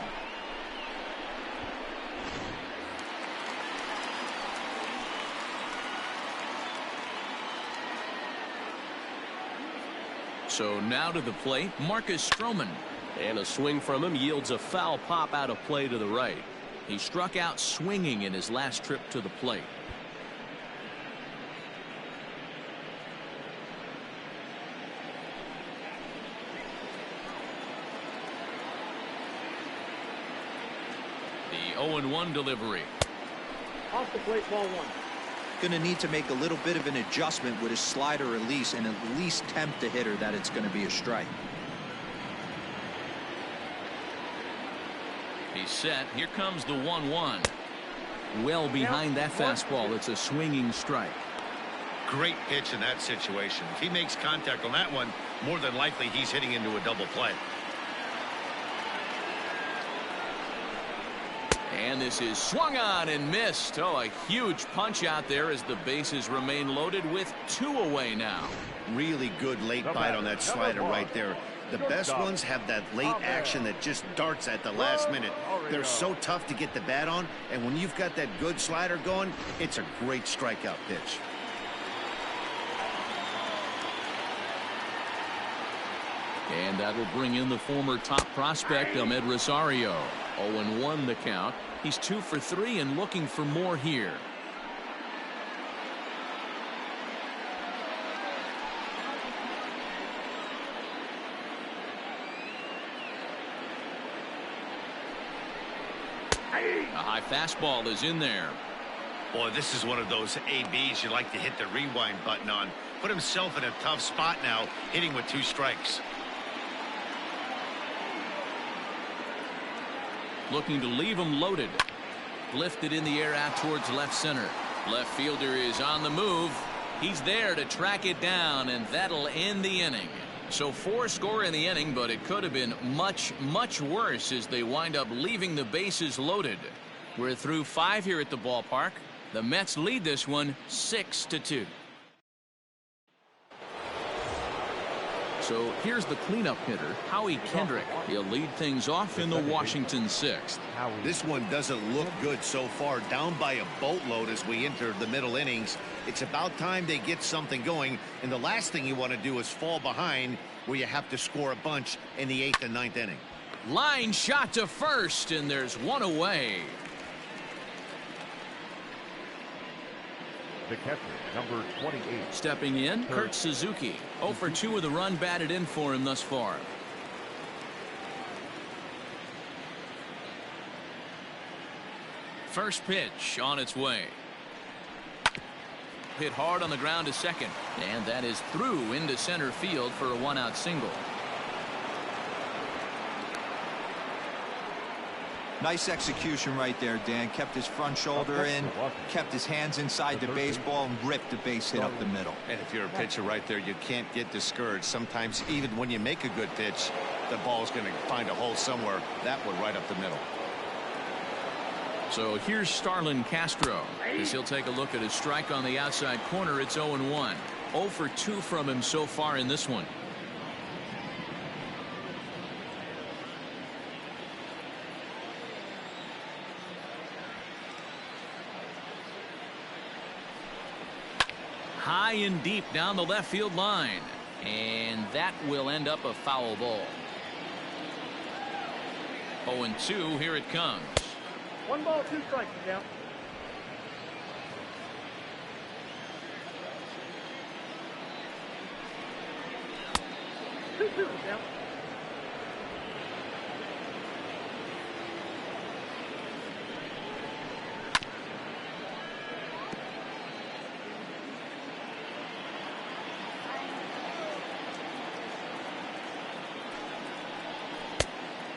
So now to the plate, Marcus Stroman. And a swing from him yields a foul pop out of play to the right. He struck out swinging in his last trip to the plate. The 0-1 delivery. Off the plate, ball 1. Going to need to make a little bit of an adjustment with his slider release and at least tempt the hitter that it's going to be a strike. He's set. Here comes the 1-1. Well behind that fastball. It's a swinging strike. Great pitch in that situation. If he makes contact on that one, more than likely he's hitting into a double play. And this is swung on and missed. Oh, a huge punch out there as the bases remain loaded with 2 away now. Really good late bite on that slider right there. The best ones have that late action that just darts at the last minute. They're so tough to get the bat on, and when you've got that good slider going, it's a great strikeout pitch. And that'll bring in the former top prospect, Ahmed Rosario. 0-1 the count. He's 2 for 3 and looking for more here. A high fastball is in there. Boy, this is one of those ABs you like to hit the rewind button on. Put himself in a tough spot now, hitting with 2 strikes. Looking to leave him loaded. Lifted in the air out towards left center. Left fielder is on the move. He's there to track it down, and that'll end the inning. So 4 score in the inning, but it could have been much, much worse as they wind up leaving the bases loaded. We're through 5 here at the ballpark. The Mets lead this one 6-2. So here's the cleanup hitter, Howie Kendrick. He'll lead things off in the Washington 6th. This one doesn't look good so far, down by a boatload as we enter the middle innings. It's about time they get something going, and the last thing you want to do is fall behind where you have to score a bunch in the 8th and 9th inning. Line shot to first, and there's one away. The catcher, number 28. Stepping in, Kurt Suzuki. 0 for 2 with a run batted in for him thus far. First pitch on its way. Hit hard on the ground to second, and that is through into center field for a 1-out single. Nice execution right there, Dan. Kept his front shoulder in, kept his hands inside the baseball, and ripped the base hit up the middle. And if you're a pitcher right there, you can't get discouraged. Sometimes even when you make a good pitch, the ball's going to find a hole somewhere. That one right up the middle. So here's Starlin Castro as he'll take a look at his strike on the outside corner. It's 0-1. 0 for 2 from him so far in this one. High and deep down the left field line, and that will end up a foul ball. 0-2. Here it comes. 1 ball, 2 strikes, count. Two, count.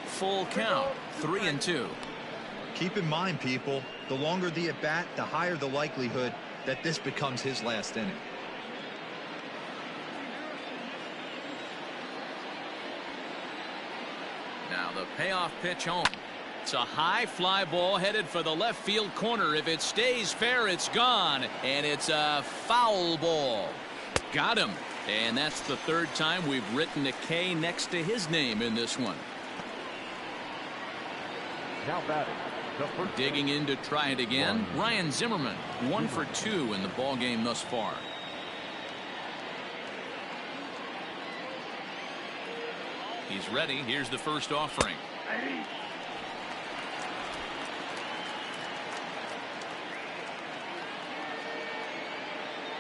Full count, 3-2. Keep in mind, people, the longer the at-bat, the higher the likelihood that this becomes his last inning. Now the payoff pitch home. It's a high fly ball headed for the left field corner. If it stays fair, it's gone, and it's a foul ball. Got him, and that's the 3rd time we've written a K next to his name in this one. Now batting. Digging in to try it again, Ryan Zimmerman. 1 for 2 in the ball game thus far. He's ready. Here's the first offering.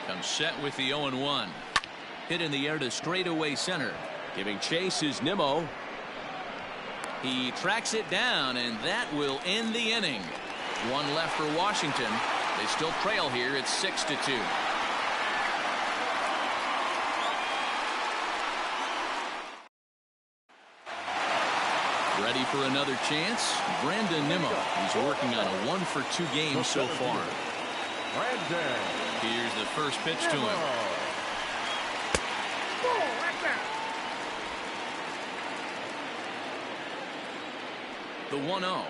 Comes set with the 0-1. Hit in the air to straightaway center. Giving chase is Nimmo. He tracks it down, and that will end the inning. 1 left for Washington. They still trail here. It's 6-2. Ready for another chance? Brandon Nimmo. He's working on a 1 for 2 game so far. Here's the first pitch to him. The 1-0.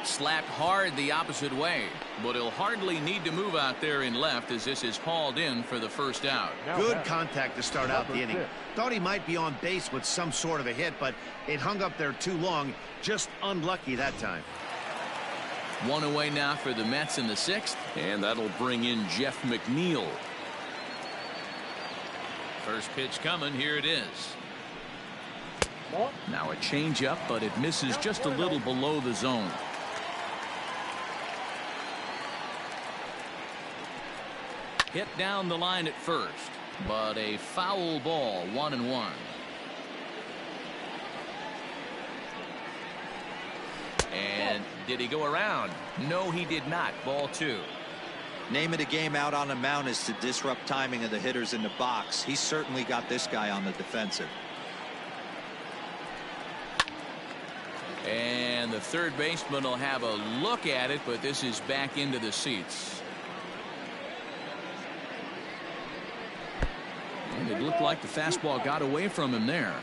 Slapped hard the opposite way, but he'll hardly need to move out there in left as this is hauled in for the first out. Good contact to start out the inning. Thought he might be on base with some sort of a hit, but it hung up there too long. Just unlucky that time. 1 away now for the Mets in the 6th, and that'll bring in Jeff McNeil. First pitch coming. Here it is. Now a changeup, but it misses just a little below the zone. Hit down the line at first, but a foul ball. 1-1. And did he go around? No, he did not. Ball 2. Name of the game out on the mound is to disrupt timing of the hitters in the box. He certainly got this guy on the defensive. And the third baseman will have a look at it, but this is back into the seats. And it looked like the fastball got away from him there.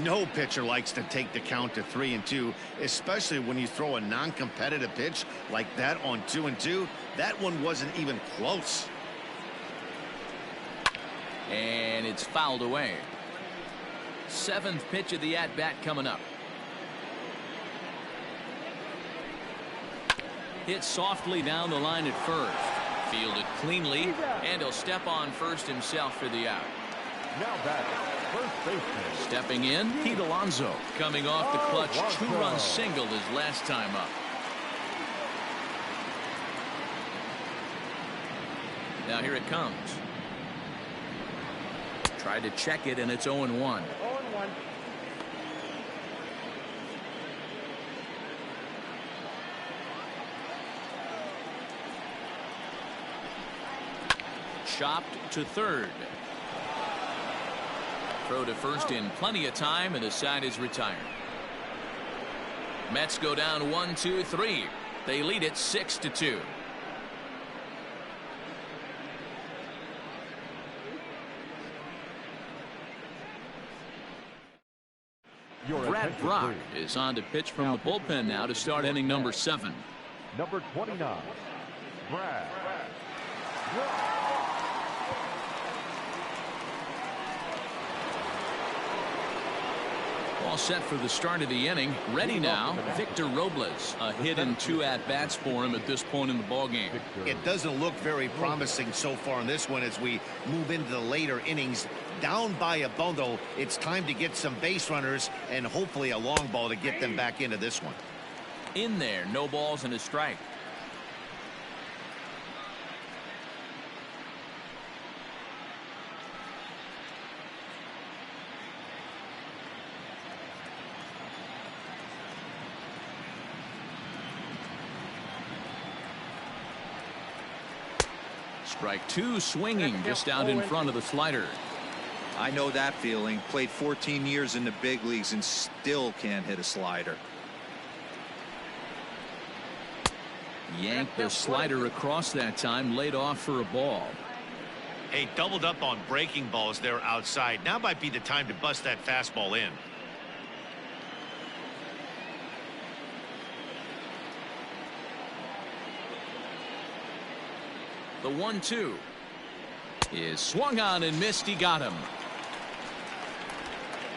No pitcher likes to take the count to 3-2, especially when you throw a non-competitive pitch like that on 2-2. That one wasn't even close. And it's fouled away. 7th pitch of the at-bat coming up. Hit softly down the line at first. Fielded cleanly, and he'll step on first himself for the out. Now back, first baseman. Stepping in, Pete Alonso, coming off the clutch 2-run single his last time up. Now here it comes. Tried to check it, and it's 0-1. 0-1. Chopped to third. Throw to first in plenty of time, and the side is retired. Mets go down 1-2-3. They lead it 6-2. Brad Brock is on to pitch from the bullpen now to start inning number 7. Number 29, Brad Brock. All set for the start of the inning. Ready now, Victor Robles. A hit and 2 at-bats for him at this point in the ballgame. It doesn't look very promising so far in this one as we move into the later innings. Down by a bundle, it's time to get some base runners and hopefully a long ball to get them back into this one. In there, no balls and a strike. Strike 2, swinging just out in front of the slider. I know that feeling. Played 14 years in the big leagues and still can't hit a slider. Yanked the slider across that time, laid off for a ball. Hey, doubled up on breaking balls there outside. Now might be the time to bust that fastball in. The 1-2 is swung on and missed. He got him.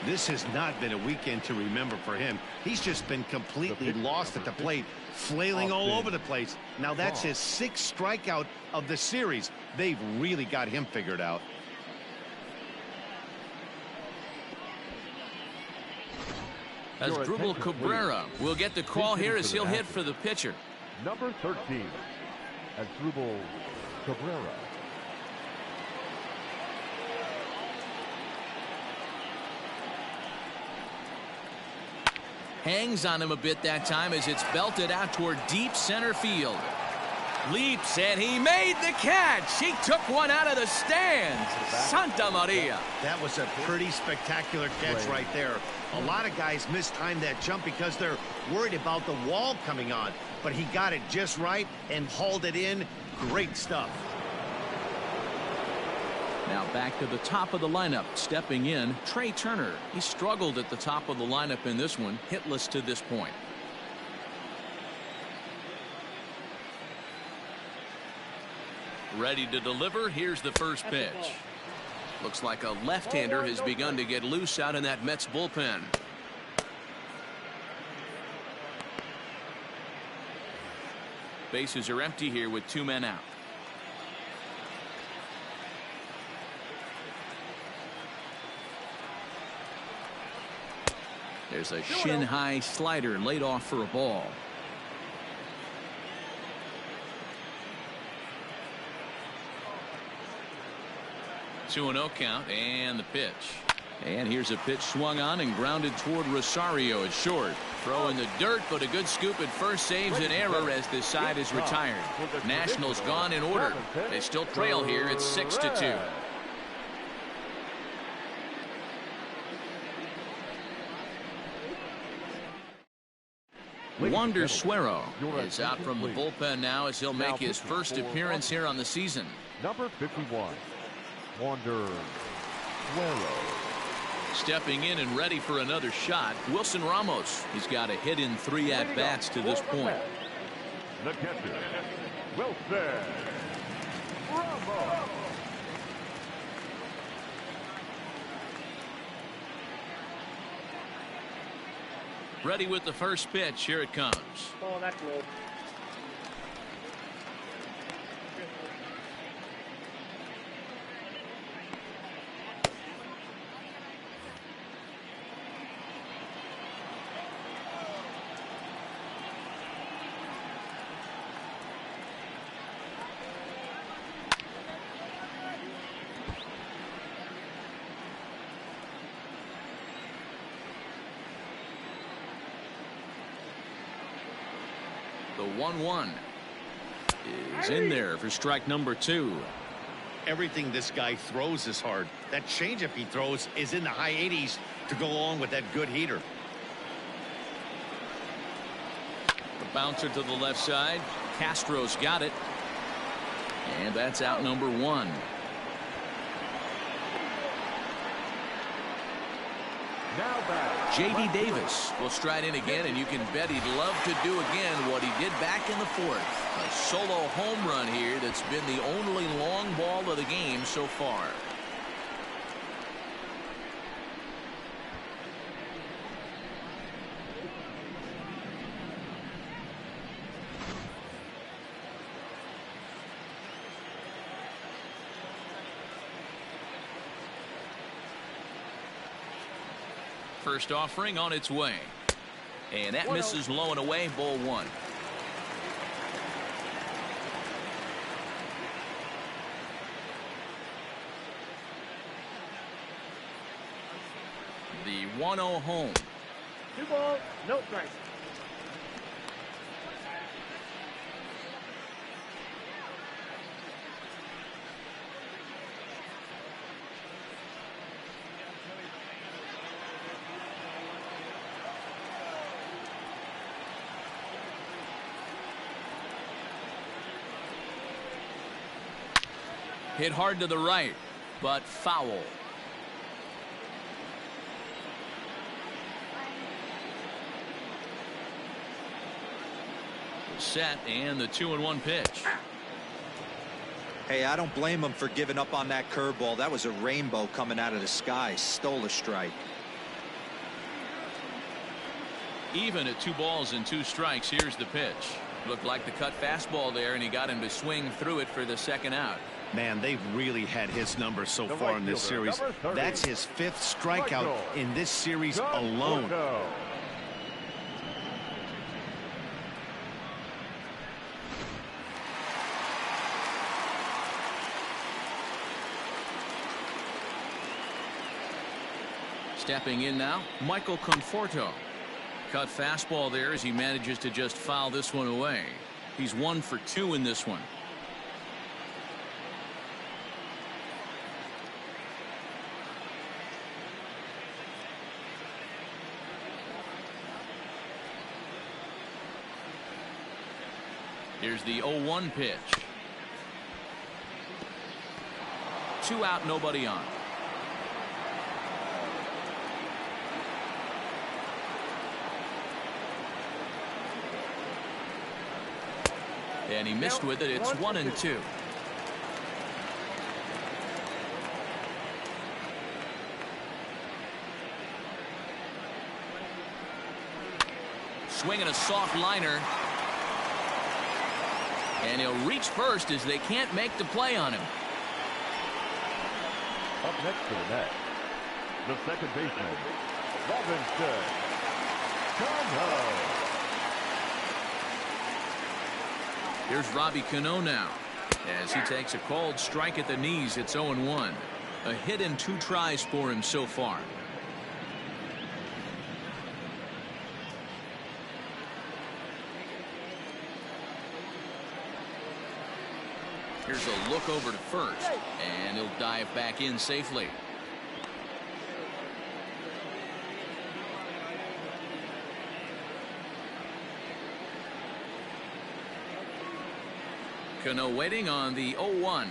This has not been a weekend to remember for him. He's just been completely lost at the plate, flailing all over the place. Now that's his 6th strikeout of the series. They've really got him figured out. Asdrubal Cabrera will get the call here as he'll hit for the pitcher. Number 13, Asdrubal Cabrera. Hangs on him a bit that time as it's belted out toward deep center field. Leaps, and he made the catch. He took one out of the stands. Santa Maria. That was a pretty spectacular catch right there. A lot of guys mistime that jump because they're worried about the wall coming on. But he got it just right and hauled it in. Great stuff. Now back to the top of the lineup. Stepping in, Trey Turner. He struggled at the top of the lineup in this one. Hitless to this point. Ready to deliver. Here's the first pitch. Looks like a left-hander has begun to get loose out in that Mets bullpen. Bases are empty here with 2 men out. There's a shin-high slider laid off for a ball. Two 2-0 count, and the pitch. And here's a pitch swung on and grounded toward Rosario at short. Throw in the dirt, but a good scoop at first saves an error as this side is retired. Nationals gone in order. They still trail here. It's 6-2. Wander Suero is out from the bullpen now as he'll make his first appearance here on the season. Number 51, Wander Suero. Stepping in and ready for another shot, Wilson Ramos. He's got a hit in 3 at-bats to this point. The catcher, Wilson Ramos. Ready with the first pitch. Here it comes. Oh, that's low. The 1-1 is in there for strike number 2. Everything this guy throws is hard. That changeup he throws is in the high 80s to go along with that good heater. The bouncer to the left side. Castro's got it. And that's out number 1. J.D. Davis will stride in again, and you can bet he'd love to do again what he did back in the 4th. A solo home run here that's been the only long ball of the game so far. First offering on its way, and that misses low and away. Ball 1. The 1-0 home. 2 balls, no strikes. Hit hard to the right, but foul. Set, and the 2-1 pitch. Hey, I don't blame him for giving up on that curveball. That was a rainbow coming out of the sky. Stole a strike. Even at 2 balls and 2 strikes. Here's the pitch. Looked like the cut fastball there, and he got him to swing through it for the second out. Man, they've really had his number so far in this series. That's his 5th strikeout in this series alone. Stepping in now, Michael Conforto. Cut fastball there as he manages to just foul this one away. He's 1 for 2 in this one. Here's the 0-1 pitch. 2 out, nobody on. And he missed with it. It's 1-2. Swinging a soft liner. And he'll reach first as they can't make the play on him. Up next to the net, the second baseman, Robinson Cano. Here's Robbie Cano now as he takes a called strike at the knees. It's 0-1. A hit and 2 tries for him so far. Here's a look over to first, and he'll dive back in safely. Cano waiting on the 0-1.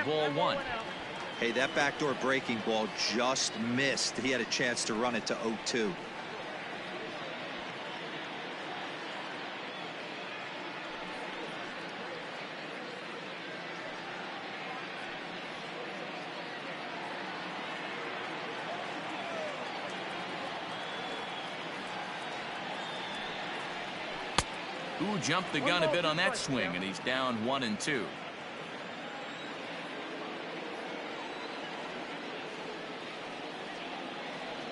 Ball 1. Hey, that backdoor breaking ball just missed. He had a chance to run it to 0-2. Who jumped the gun a bit on that swing, and he's down 1-2.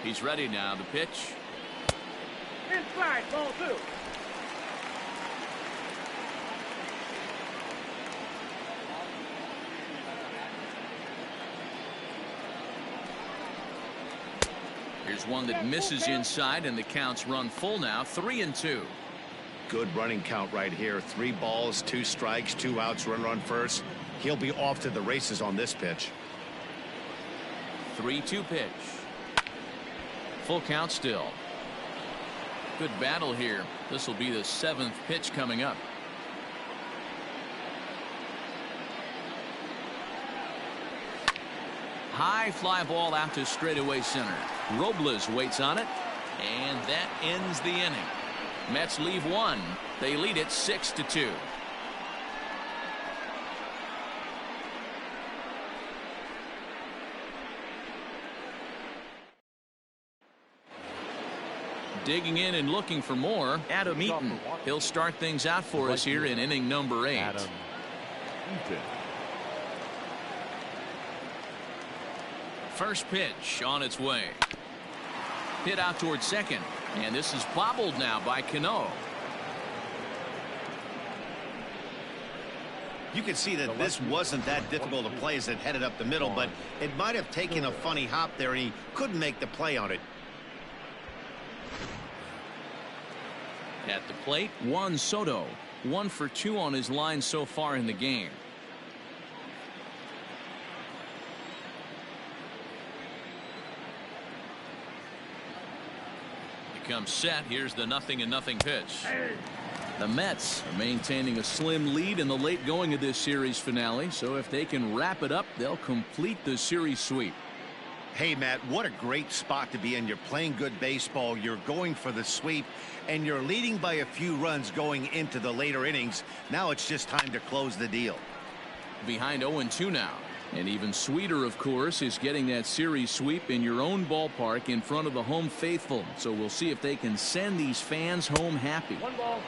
He's ready now. The pitch. Inside, ball 2. Here's one that misses inside, and the count's run full now. 3-2. Good running count right here. 3 balls, 2 strikes, 2 outs, runner on first. He'll be off to the races on this pitch. 3-2 pitch. Full count still. Good battle here. This will be the 7th pitch coming up. High fly ball out to straightaway center. Robles waits on it, and that ends the inning. Mets leave 1. They lead it 6-2. Digging in and looking for more, Adam Eaton. He'll start things out for us here in inning number 8. Adam Eaton. First pitch on its way. Hit out towards second, and this is bobbled now by Cano. You can see that this wasn't that difficult to play as it headed up the middle, but it might have taken a funny hop there, and he couldn't make the play on it. At the plate, Juan Soto. 1 for 2 on his line so far in the game. He comes set. Here's the 0-0 pitch. The Mets are maintaining a slim lead in the late going of this series finale, so if they can wrap it up, they'll complete the series sweep. Hey, Matt, what a great spot to be in. You're playing good baseball. You're going for the sweep, and you're leading by a few runs going into the later innings. Now it's just time to close the deal. Behind 0-2 now. And even sweeter, of course, is getting that series sweep in your own ballpark in front of the home faithful. So we'll see if they can send these fans home happy. 1 ball.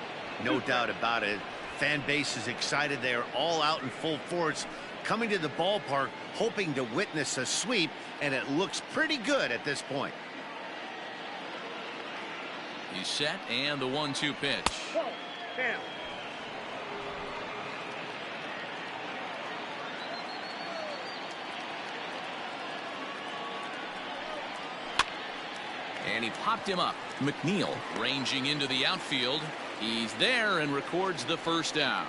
No doubt about it. Fan base is excited. They're all out in full force, coming to the ballpark, hoping to witness a sweep, and it looks pretty good at this point. He's set, and the 1-2 pitch. Ball. Down. And he popped him up. McNeil ranging into the outfield. He's there and records the first out.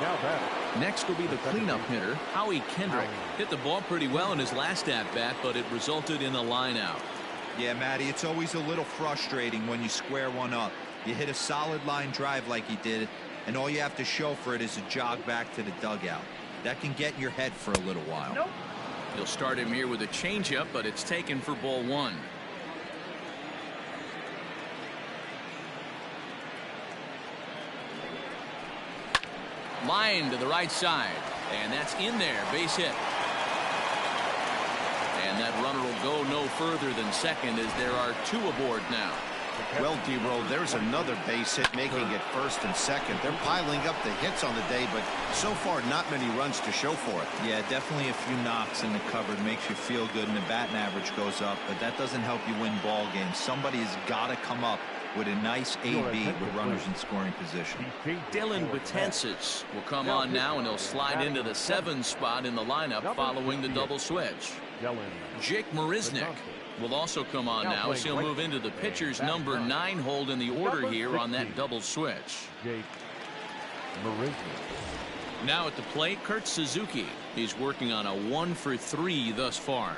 Now back. Next will be the cleanup hitter, Howie Kendrick. Hit the ball pretty well in his last at-bat, but it resulted in a line out. Yeah, Matty, it's always a little frustrating when you square one up. You hit a solid line drive like he did, and all you have to show for it is a jog back to the dugout. That can get in your head for a little while. Nope. He'll start him here with a changeup, but it's taken for ball 1. Line to the right side, and that's in there. Base hit. And that runner will go no further than second as there are 2 aboard now. Well, D-Roll, there's another base hit making it first and second. They're piling up the hits on the day, but so far not many runs to show for it. Yeah, definitely a few knocks in the cupboard makes you feel good, and the batting average goes up, but that doesn't help you win ball games. Somebody has got to come up with a nice AB with runners in scoring position. Dylan Betances will come on now, and he'll slide into the 7 spot in the lineup following the double switch. Jake Marisnick will also come on now, as he'll move into the pitcher's number 9 hold in the order here on that double switch. Now at the plate, Kurt Suzuki. He's working on a 1-for-3 thus far.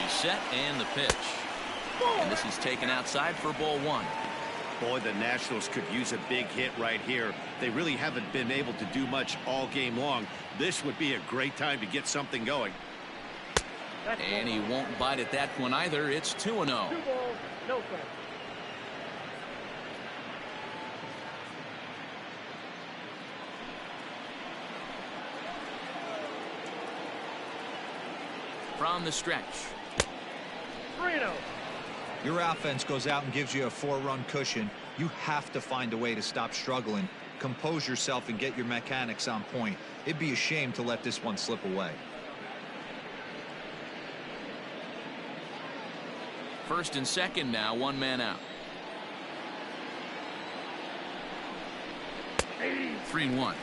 He's set, and the pitch. And this is taken outside for ball 1. Boy, the Nationals could use a big hit right here. They really haven't been able to do much all game long. This would be a great time to get something going. And he won't bite at that one either. It's 2-0. 2 balls, no strikes. From the stretch. 3-0. Your offense goes out and gives you a 4-run cushion. You have to find a way to stop struggling, compose yourself, and get your mechanics on point. It'd be a shame to let this one slip away. First and second now, 1 man out. 3-1.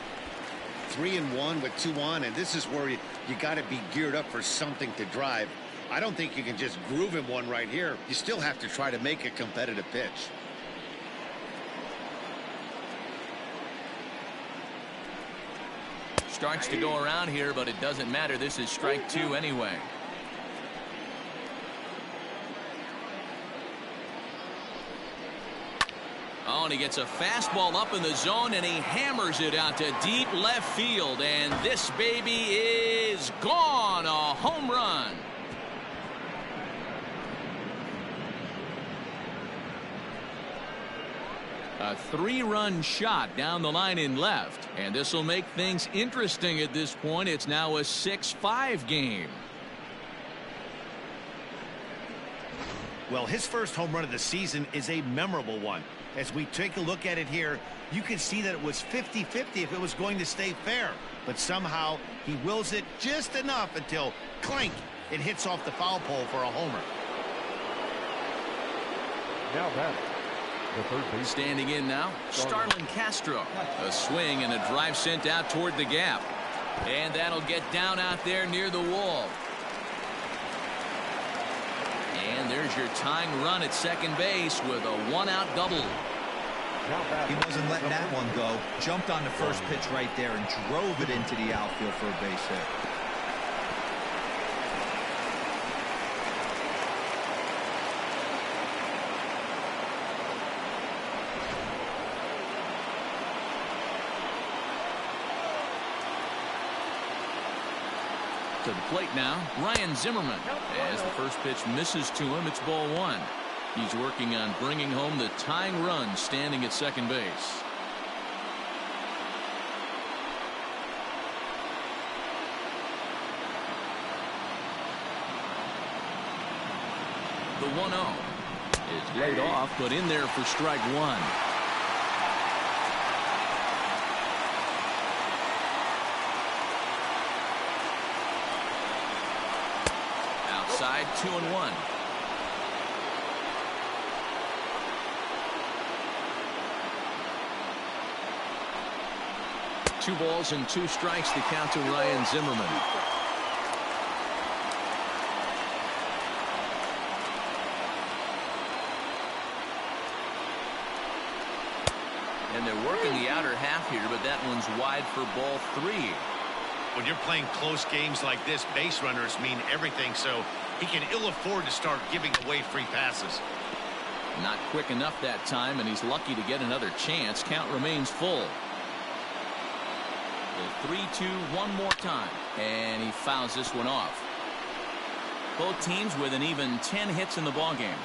3-1 with 2 on, and this is where you got to be geared up for something to drive. I don't think you can just groove him one right here. You still have to try to make a competitive pitch. Starts to go around here, but it doesn't matter. This is strike 2 anyway. Oh, and he gets a fastball up in the zone, and he hammers it out to deep left field. And this baby is gone. A home run. A 3-run shot down the line in left, and this will make things interesting at this point. It's now a 6-5 game. Well, his first home run of the season is a memorable one. As we take a look at it here, you can see that it was 50-50 if it was going to stay fair, but somehow he wills it just enough until clink, it hits off the foul pole for a homer. Now batting, the third base. Standing in now, Starlin Castro. A swing and a drive sent out toward the gap. And that'll get down out there near the wall. And there's your tying run at second base with a 1-out double. He wasn't letting that one go. Jumped on the first pitch right there and drove it into the outfield for a base hit. To the plate now, Ryan Zimmerman. As the first pitch misses to him, it's ball 1. He's working on bringing home the tying run, standing at second base. The 1-0 is laid off, but in there for strike 1. Outside, 2-1. Two balls and 2 strikes to count to Ryan Zimmerman. And they're working the outer half here, but that one's wide for ball 3. When you're playing close games like this, base runners mean everything, so he can ill afford to start giving away free passes. Not quick enough that time, and he's lucky to get another chance. Count remains full. The 3-2 one more time, and he fouls this one off. Both teams with an even 10 hits in the ballgame.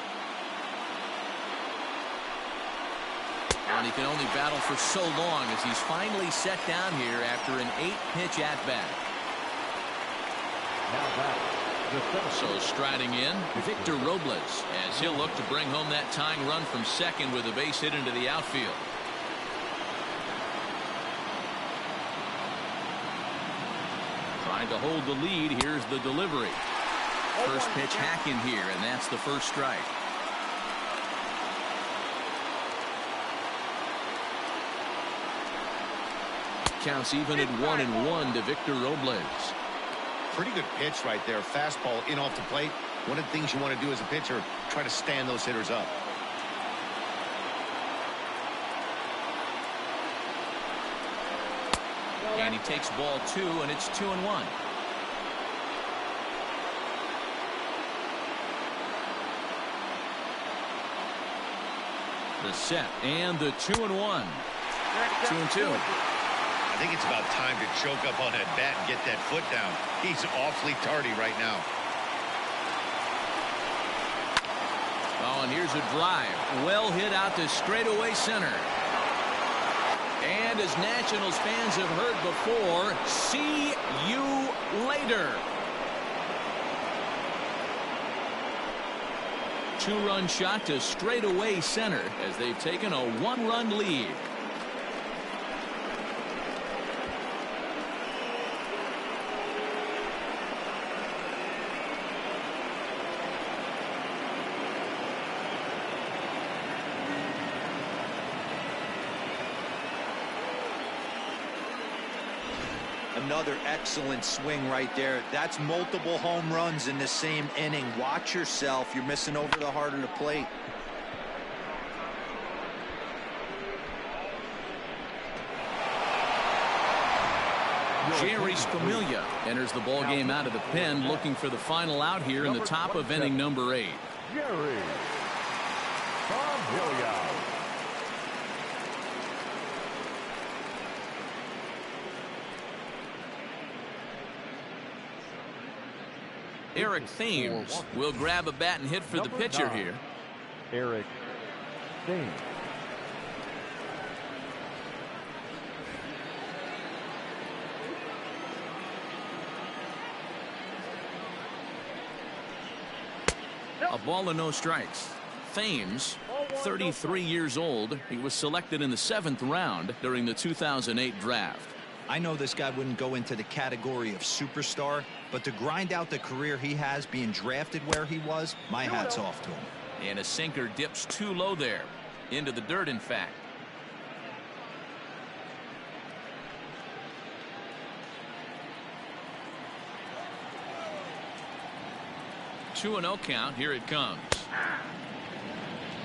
And he can only battle for so long as he's finally set down here after an 8-pitch at-bat. Now batting, So striding in, Victor Robles, as he'll look to bring home that tying run from second with a base hit into the outfield. Trying to hold the lead. Here's the delivery. First pitch hacking here, and that's the first strike. Counts even at 1-1 to Victor Robles. Pretty good pitch right there. Fastball in off the plate. One of the things you want to do as a pitcher, try to stand those hitters up. And he takes ball 2, and it's 2-1. The set and the 2-1. 2-2. I think it's about time to choke up on that bat and get that foot down. He's awfully tardy right now. Oh, and here's a drive. Well hit out to straightaway center. And as Nationals fans have heard before, see you later. 2-run shot to straightaway center as they've taken a 1-run lead. Another excellent swing right there. That's multiple home runs in the same inning. Watch yourself. You're missing over the heart of the plate. Jerry's Familia enters the ball game out of the pen, looking for the final out here in the top of inning number 8. Jerry Familia. Eric Thames will grab a bat and hit for the pitcher here. Eric Thames. A ball and no strikes. Thames, 33 years old. He was selected in the 7th round during the 2008 draft. I know this guy wouldn't go into the category of superstar, but to grind out the career he has being drafted where he was, my hat's off to him. And a sinker dips too low there. Into the dirt, in fact. Two and 0 count. Here it comes.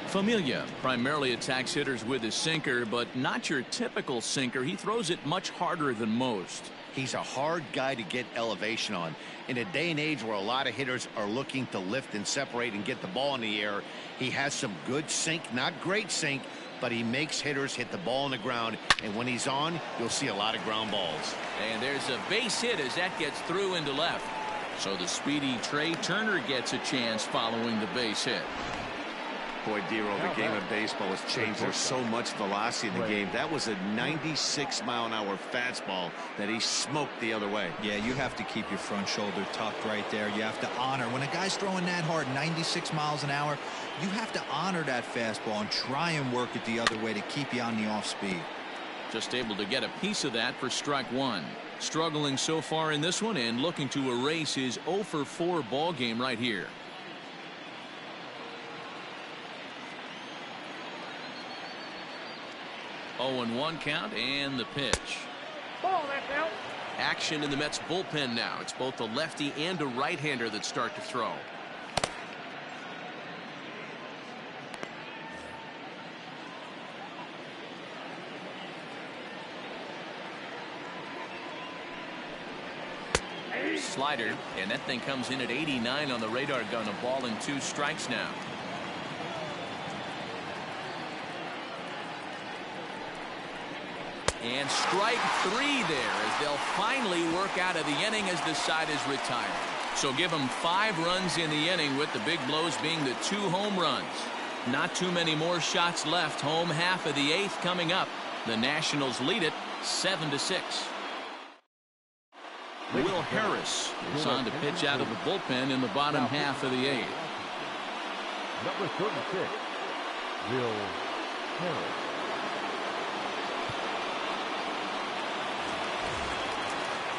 Familia primarily attacks hitters with his sinker, but not your typical sinker. He throws it much harder than most. He's a hard guy to get elevation on. In a day and age where a lot of hitters are looking to lift and separate and get the ball in the air, he has some good sink, not great sink, but he makes hitters hit the ball on the ground, and when he's on, you'll see a lot of ground balls. And there's a base hit as that gets through into left. So the speedy Trey Turner gets a chance following the base hit. Boy, Dero, the game of baseball has changed. There's so much velocity in the game. That was a 96-mile-an-hour fastball that he smoked the other way. Yeah, you have to keep your front shoulder tucked right there. You have to honor. When a guy's throwing that hard, 96 miles an hour, you have to honor that fastball and try and work it the other way to keep you on the off speed. Just able to get a piece of that for strike 1. Struggling so far in this one and looking to erase his 0 for 4 ball game right here. Oh, and 1 count and the pitch. Ball, that's out. Action in the Mets bullpen now. It's both a lefty and a right-hander that start to throw. Slider, and that thing comes in at 89 on the radar gun. A ball and 2 strikes now. And strike 3 there as they'll finally work out of the inning as the side is retired. So give them 5 runs in the inning, with the big blows being the 2 home runs. Not too many more shots left. Home half of the 8th coming up. The Nationals lead it 7-6. Will Harris is on to pitch out of the bullpen in the bottom half of the 8th. Number 36, Will Harris.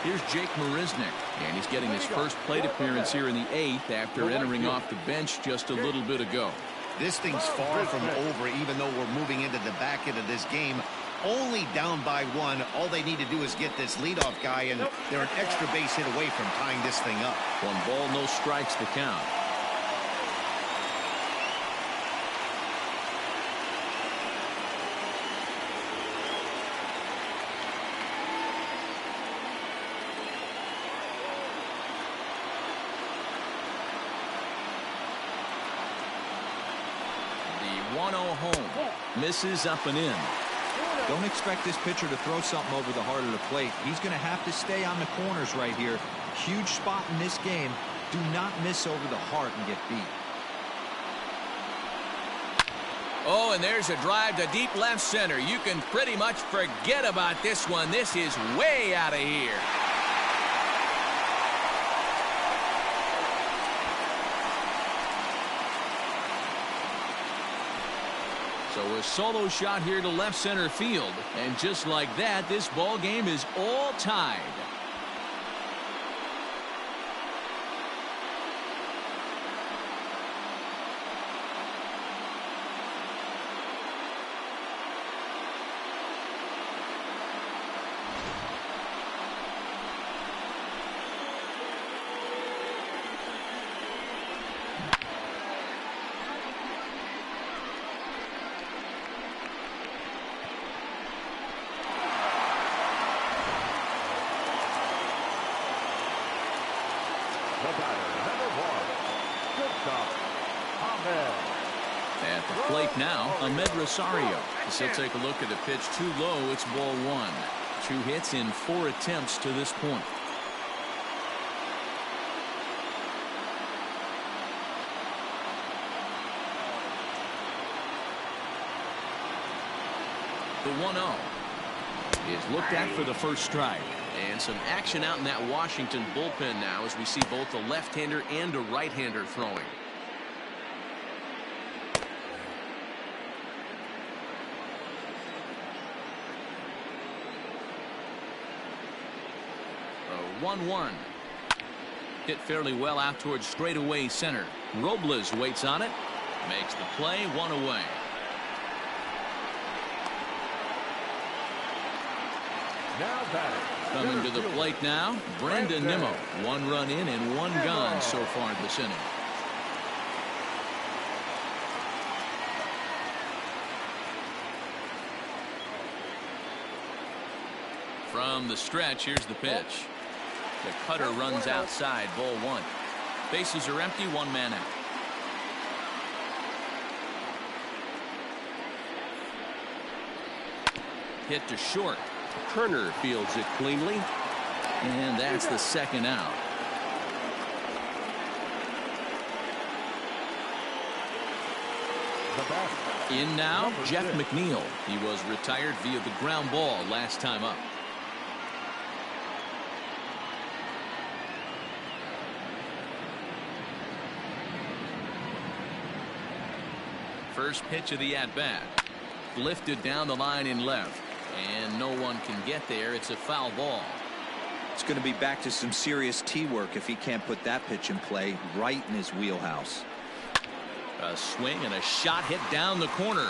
Here's Jake Marisnick, and he's getting his first plate appearance here in the 8th after entering off the bench just a little bit ago. This thing's far from over, even though we're moving into the back end of this game. Only down by 1. All they need to do is get this leadoff guy, and they're an extra base hit away from tying this thing up. 1 ball, no strikes to count. The 1-0 home misses up and in. Don't expect this pitcher to throw something over the heart of the plate. He's going to have to stay on the corners right here. Huge spot in this game. Do not miss over the heart and get beat. Oh, and there's a drive to deep left center. You can pretty much forget about this one. This is way out of here. So a solo shot here to left center field. And just like that, this ball game is all tied. At the plate now, Ahmed Rosario. As he'll take a look at the pitch too low, it's ball 1. 2 hits in 4 attempts to this point. The 1-0 is looked at for the first strike. And some action out in that Washington bullpen now as we see both a left-hander and a right-hander throwing. A 1-1. Hit fairly well out towards straightaway center. Robles waits on it. Makes the play, 1 away. Now batting. Coming to the plate now, Brandon Nimmo. 1 run in and 1 gone so far this inning. From the stretch, here's the pitch. The cutter runs outside, ball 1. Bases are empty, 1 man out. Hit to short. Turner fields it cleanly, and that's the 2nd out. In now, Jeff McNeil. He was retired via the ground ball last time up. First pitch of the at-bat. Lifted down the line in left. And no one can get there. It's a foul ball. It's going to be back to some serious tee work if he can't put that pitch in play right in his wheelhouse. A swing and a shot hit down the corner.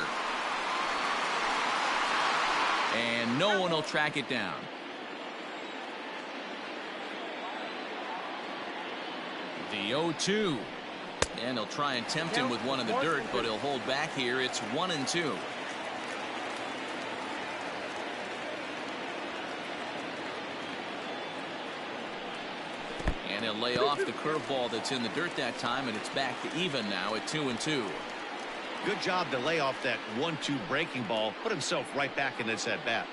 And no one will track it down. The 0-2. And he'll try and tempt him with one in the dirt, but he'll hold back here. It's 1-2. And he'll lay off the curveball that's in the dirt that time, and it's back to even now at 2-2. Good job to lay off that 1-2 breaking ball. Put himself right back in this at bat.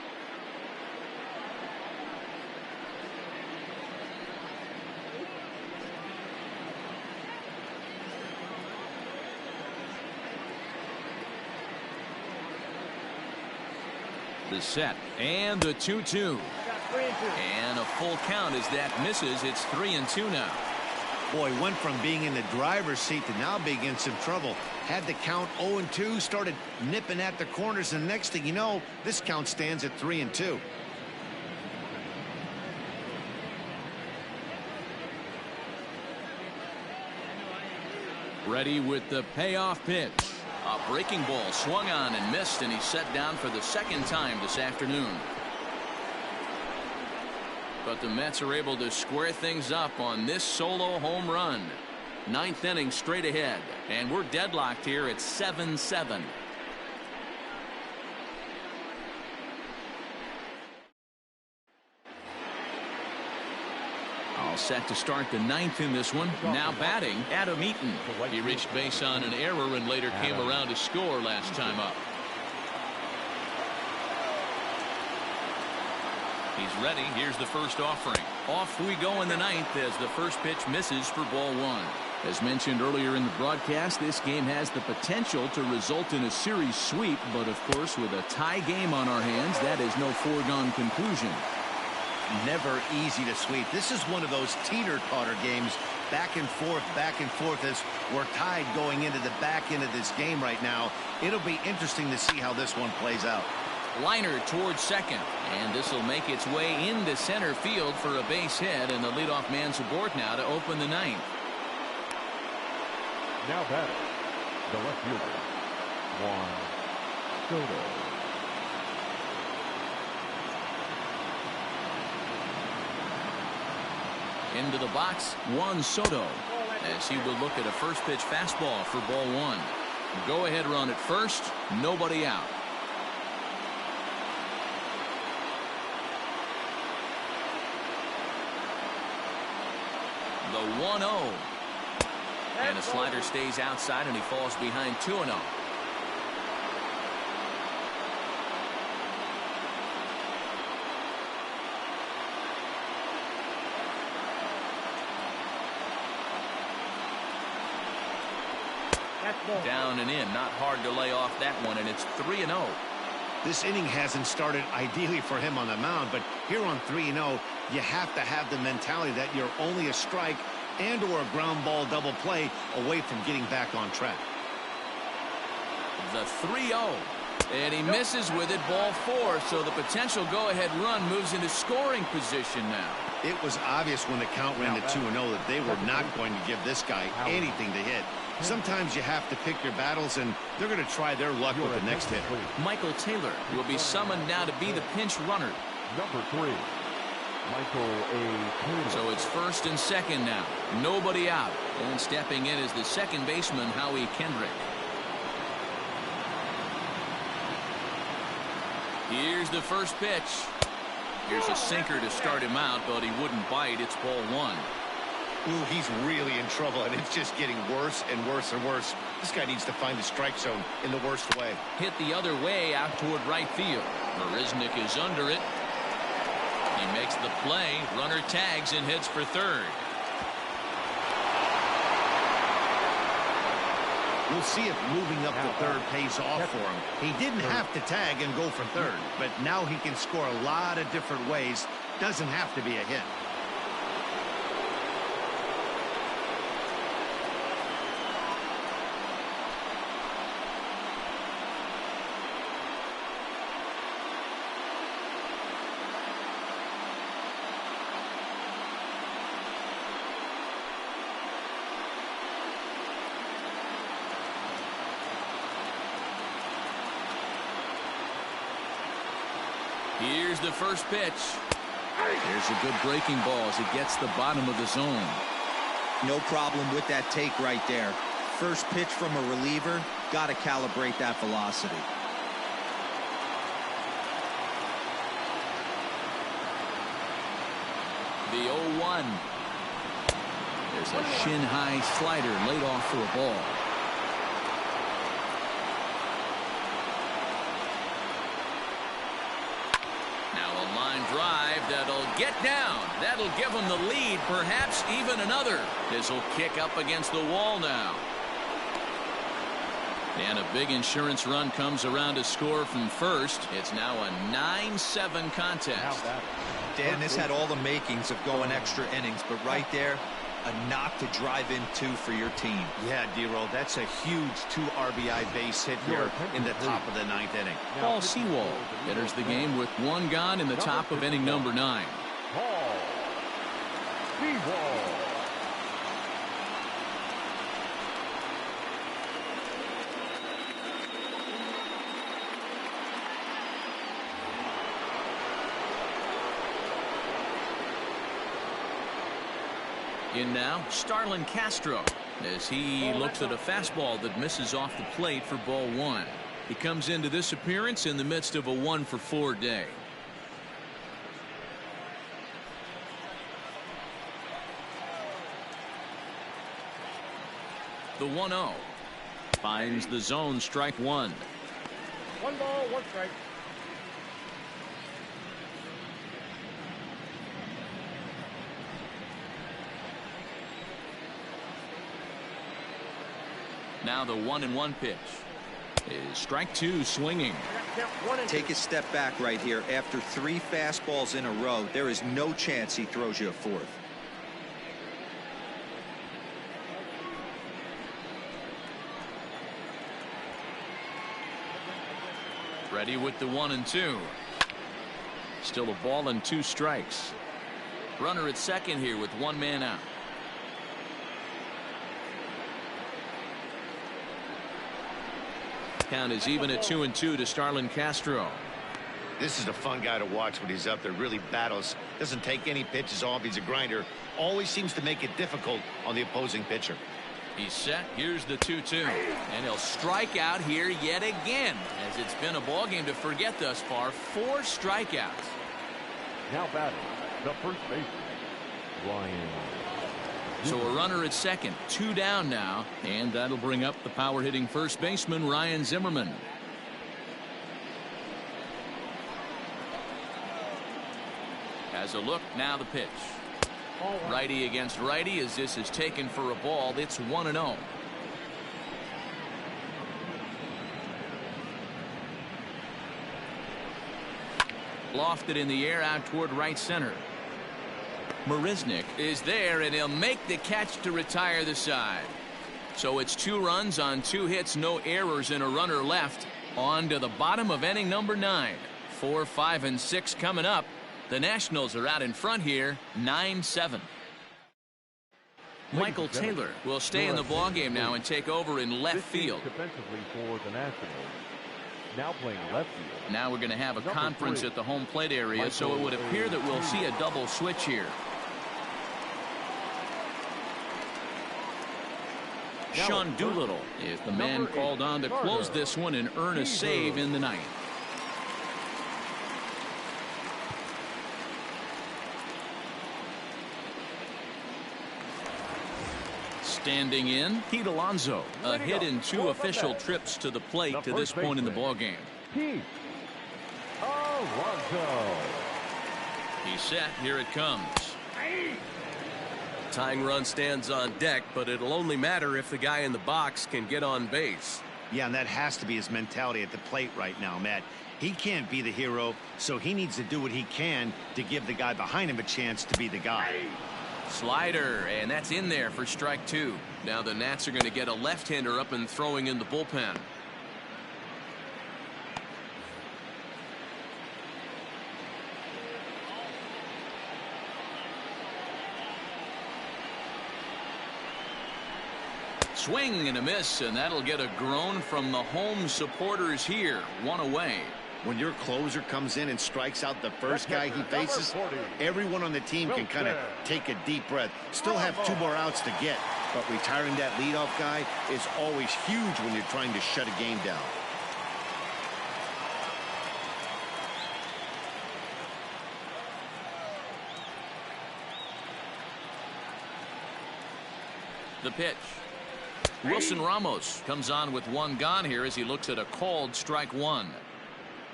The set and the 2-2. 3-2. And a full count as that misses. It's 3-2 now. Boy, went from being in the driver's seat to now being in some trouble. Had the count 0-2, started nipping at the corners, and next thing you know, this count stands at 3-2. Ready with the payoff pitch. A breaking ball swung on and missed, and he's set down for the second time this afternoon. But the Mets are able to square things up on this solo home run. Ninth inning straight ahead, and we're deadlocked here at 7-7. All set to start the ninth in this one. Now batting, Adam Eaton. He reached base on an error and later came around to score last time up. He's ready. Here's the first offering. Off we go in the ninth as the first pitch misses for ball one. As mentioned earlier in the broadcast, this game has the potential to result in a series sweep, but of course with a tie game on our hands, that is no foregone conclusion. Never easy to sweep. This is one of those teeter-totter games, back and forth as we're tied going into the back end of this game right now. It'll be interesting to see how this one plays out. Liner towards second, and this will make its way into center field for a base hit, and the leadoff man's aboard now to open the ninth. Now batting, the left fielder, Juan Soto. Into the box, Juan Soto, as he will look at a first pitch fastball for ball one. Go ahead run at first, nobody out. The 1-0. And the slider stays outside and he falls behind 2-0. Down and in, not hard to lay off that one, and it's 3-0. This inning hasn't started ideally for him on the mound, but here on 3-0, you have to have the mentality that you're only a strike and or a ground ball double play away from getting back on track. The 3-0, and he misses with it, ball four, so the potential go-ahead run moves into scoring position now. It was obvious when the count ran to 2-0 that they were not going to give this guy anything to hit. Sometimes you have to pick your battles, and they're going to try their luck with the next hit. Michael Taylor will be summoned now to be the pinch runner. Number 3, Michael A. Taylor. So it's first and second now. Nobody out. And stepping in is the second baseman, Howie Kendrick. Here's the first pitch. Here's a sinker to start him out, but he wouldn't bite. It's ball one. Ooh, he's really in trouble, and it's just getting worse and worse and worse. This guy needs to find the strike zone in the worst way. Hit the other way out toward right field. Marisnik is under it. He makes the play. Runner tags and hits for third. We'll see if moving up to third pays off for him. He didn't have to tag and go for third, but now he can score a lot of different ways. Doesn't have to be a hit. Here's the first pitch. There's a good breaking ball as it gets the bottom of the zone. No problem with that take right there. First pitch from a reliever, got to calibrate that velocity. The 0-1. There's a shin-high slider laid off for a ball. Drive that'll get down. That'll give him the lead, perhaps even another. This will kick up against the wall now. And a big insurance run comes around to score from first. It's now a 9-7 contest. Dan, this had all the makings of going extra innings, but right there, a knock to drive in 2 for your team. Yeah, D-Roll, that's a huge 2 RBI base hit here in the top of the 9th inning. Paul Sewald enters the game with 1 gone in the top of inning number 9. Paul Sewald. In now, Starlin Castro, as he looks at a fastball that misses off the plate for ball 1. He comes into this appearance in the midst of a 1-for-4 day. The 1-0 finds the zone, strike 1. 1 ball, 1 strike. Now the 1-1 pitch is strike 2, swinging. Take a step back right here. After 3 fastballs in a row, there is no chance he throws you a 4th. Ready with the 1-2. Still a ball and 2 strikes. Runner at second here with 1 man out. Count is even at 2-2 to Starlin Castro. This is a fun guy to watch when he's up there. Really battles. Doesn't take any pitches off. He's a grinder. Always seems to make it difficult on the opposing pitcher. He's set. Here's the 2-2. And he'll strike out here yet again, as it's been a ball game to forget thus far. 4 strikeouts. Now batting, the first baseman, Ryan. So a runner at second, 2 down now, and that'll bring up the power hitting first baseman Ryan Zimmerman. Has a look, now the pitch. Righty against righty, as this is taken for a ball. It's 1-0. Lofted in the air out toward right center. Marisnick is there, and he'll make the catch to retire the side. So it's 2 runs on 2 hits, no errors, and a runner left. On to the bottom of inning number 9. 4, 5, and 6 coming up. The Nationals are out in front here, 9-7. Michael Taylor will stay in the ballgame now and take over in left field. Defensively for the Nationals. Now playing left field. Now we're going to have a conference at the home plate area, so it would appear that we'll see a double switch here. Sean Doolittle is the man called on to close this one and earn a save in the 9th. Standing in, Pete Alonso, a hit in 2 official trips to the plate to this point in the ballgame. Pete Alonso. He's set. Here it comes. Tying run stands on deck, but it'll only matter if the guy in the box can get on base. Yeah, and that has to be his mentality at the plate right now, Matt. He can't be the hero, so he needs to do what he can to give the guy behind him a chance to be the guy. Slider, and that's in there for strike 2. Now the Nats are going to get a left-hander up and throwing in the bullpen. Swing and a miss, and that'll get a groan from the home supporters here. 1 away. When your closer comes in and strikes out the first guy he faces, everyone on the team can kind of take a deep breath. Still have 2 more outs to get, but retiring that leadoff guy is always huge when you're trying to shut a game down. The pitch. Wilson Ramos comes on with 1 gone here as he looks at a called strike 1.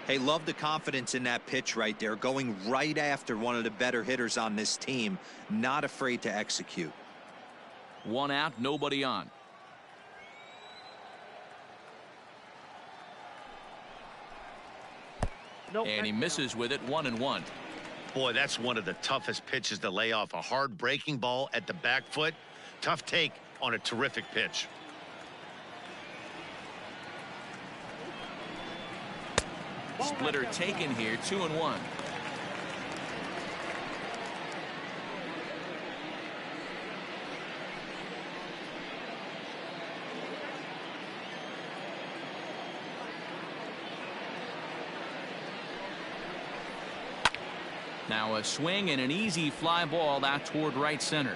Hey, love the confidence in that pitch right there, going right after one of the better hitters on this team, not afraid to execute. 1 out, nobody on. And he misses with it. 1-1. Boy, that's one of the toughest pitches to lay off. A hard breaking ball at the back foot. Tough take on a terrific pitch. Splitter taken here, 2-1. Now a swing and an easy fly ball out toward right center.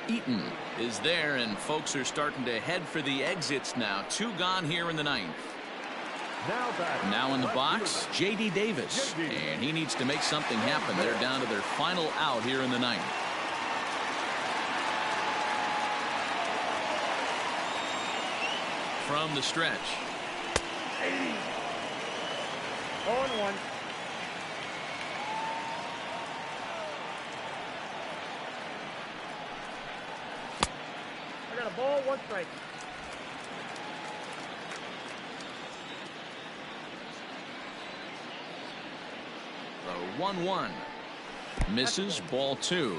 Eaton is there, and folks are starting to head for the exits now. 2 gone here in the 9th. Now in the box, J.D. Davis, and he needs to make something happen. They're down to their final out here in the 9th. From the stretch. 0-1. I got a ball, 1 strike. The 1-1 misses, ball 2.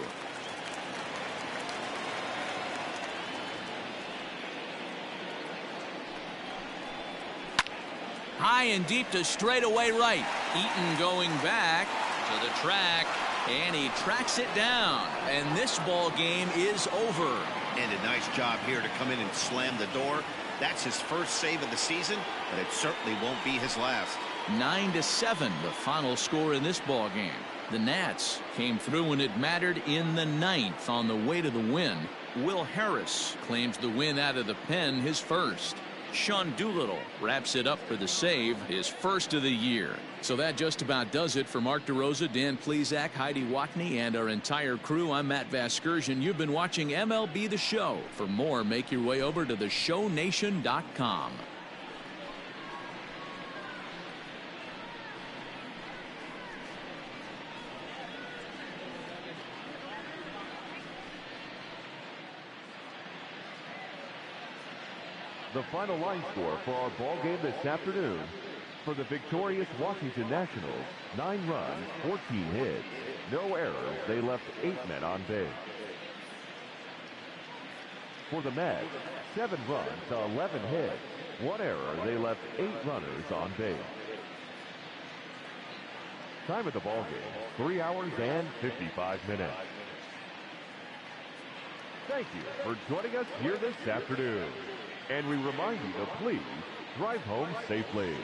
High and deep to straightaway right. Eaton going back to the track, and he tracks it down, and this ball game is over. And a nice job here to come in and slam the door. That's his first save of the season, but it certainly won't be his last. 9-7, the final score in this ball game. The Nats came through when it mattered in the 9th on the way to the win. Will Harris claims the win out of the pen, his first. Sean Doolittle wraps it up for the save, his first of the year. So that just about does it for Mark DeRosa, Dan Plesac, Heidi Watney, and our entire crew. I'm Matt Vasgersian. You've been watching MLB The Show. For more, make your way over to theshownation.com. The final line score for our ball game this afternoon. For the victorious Washington Nationals, 9 runs, 14 hits, no errors. They left 8 men on base. For the Mets, 7 runs, 11 hits, 1 error. They left 8 runners on base. Time of the ball game, 3 hours and 55 minutes. Thank you for joining us here this afternoon. And we remind you to please drive home safely.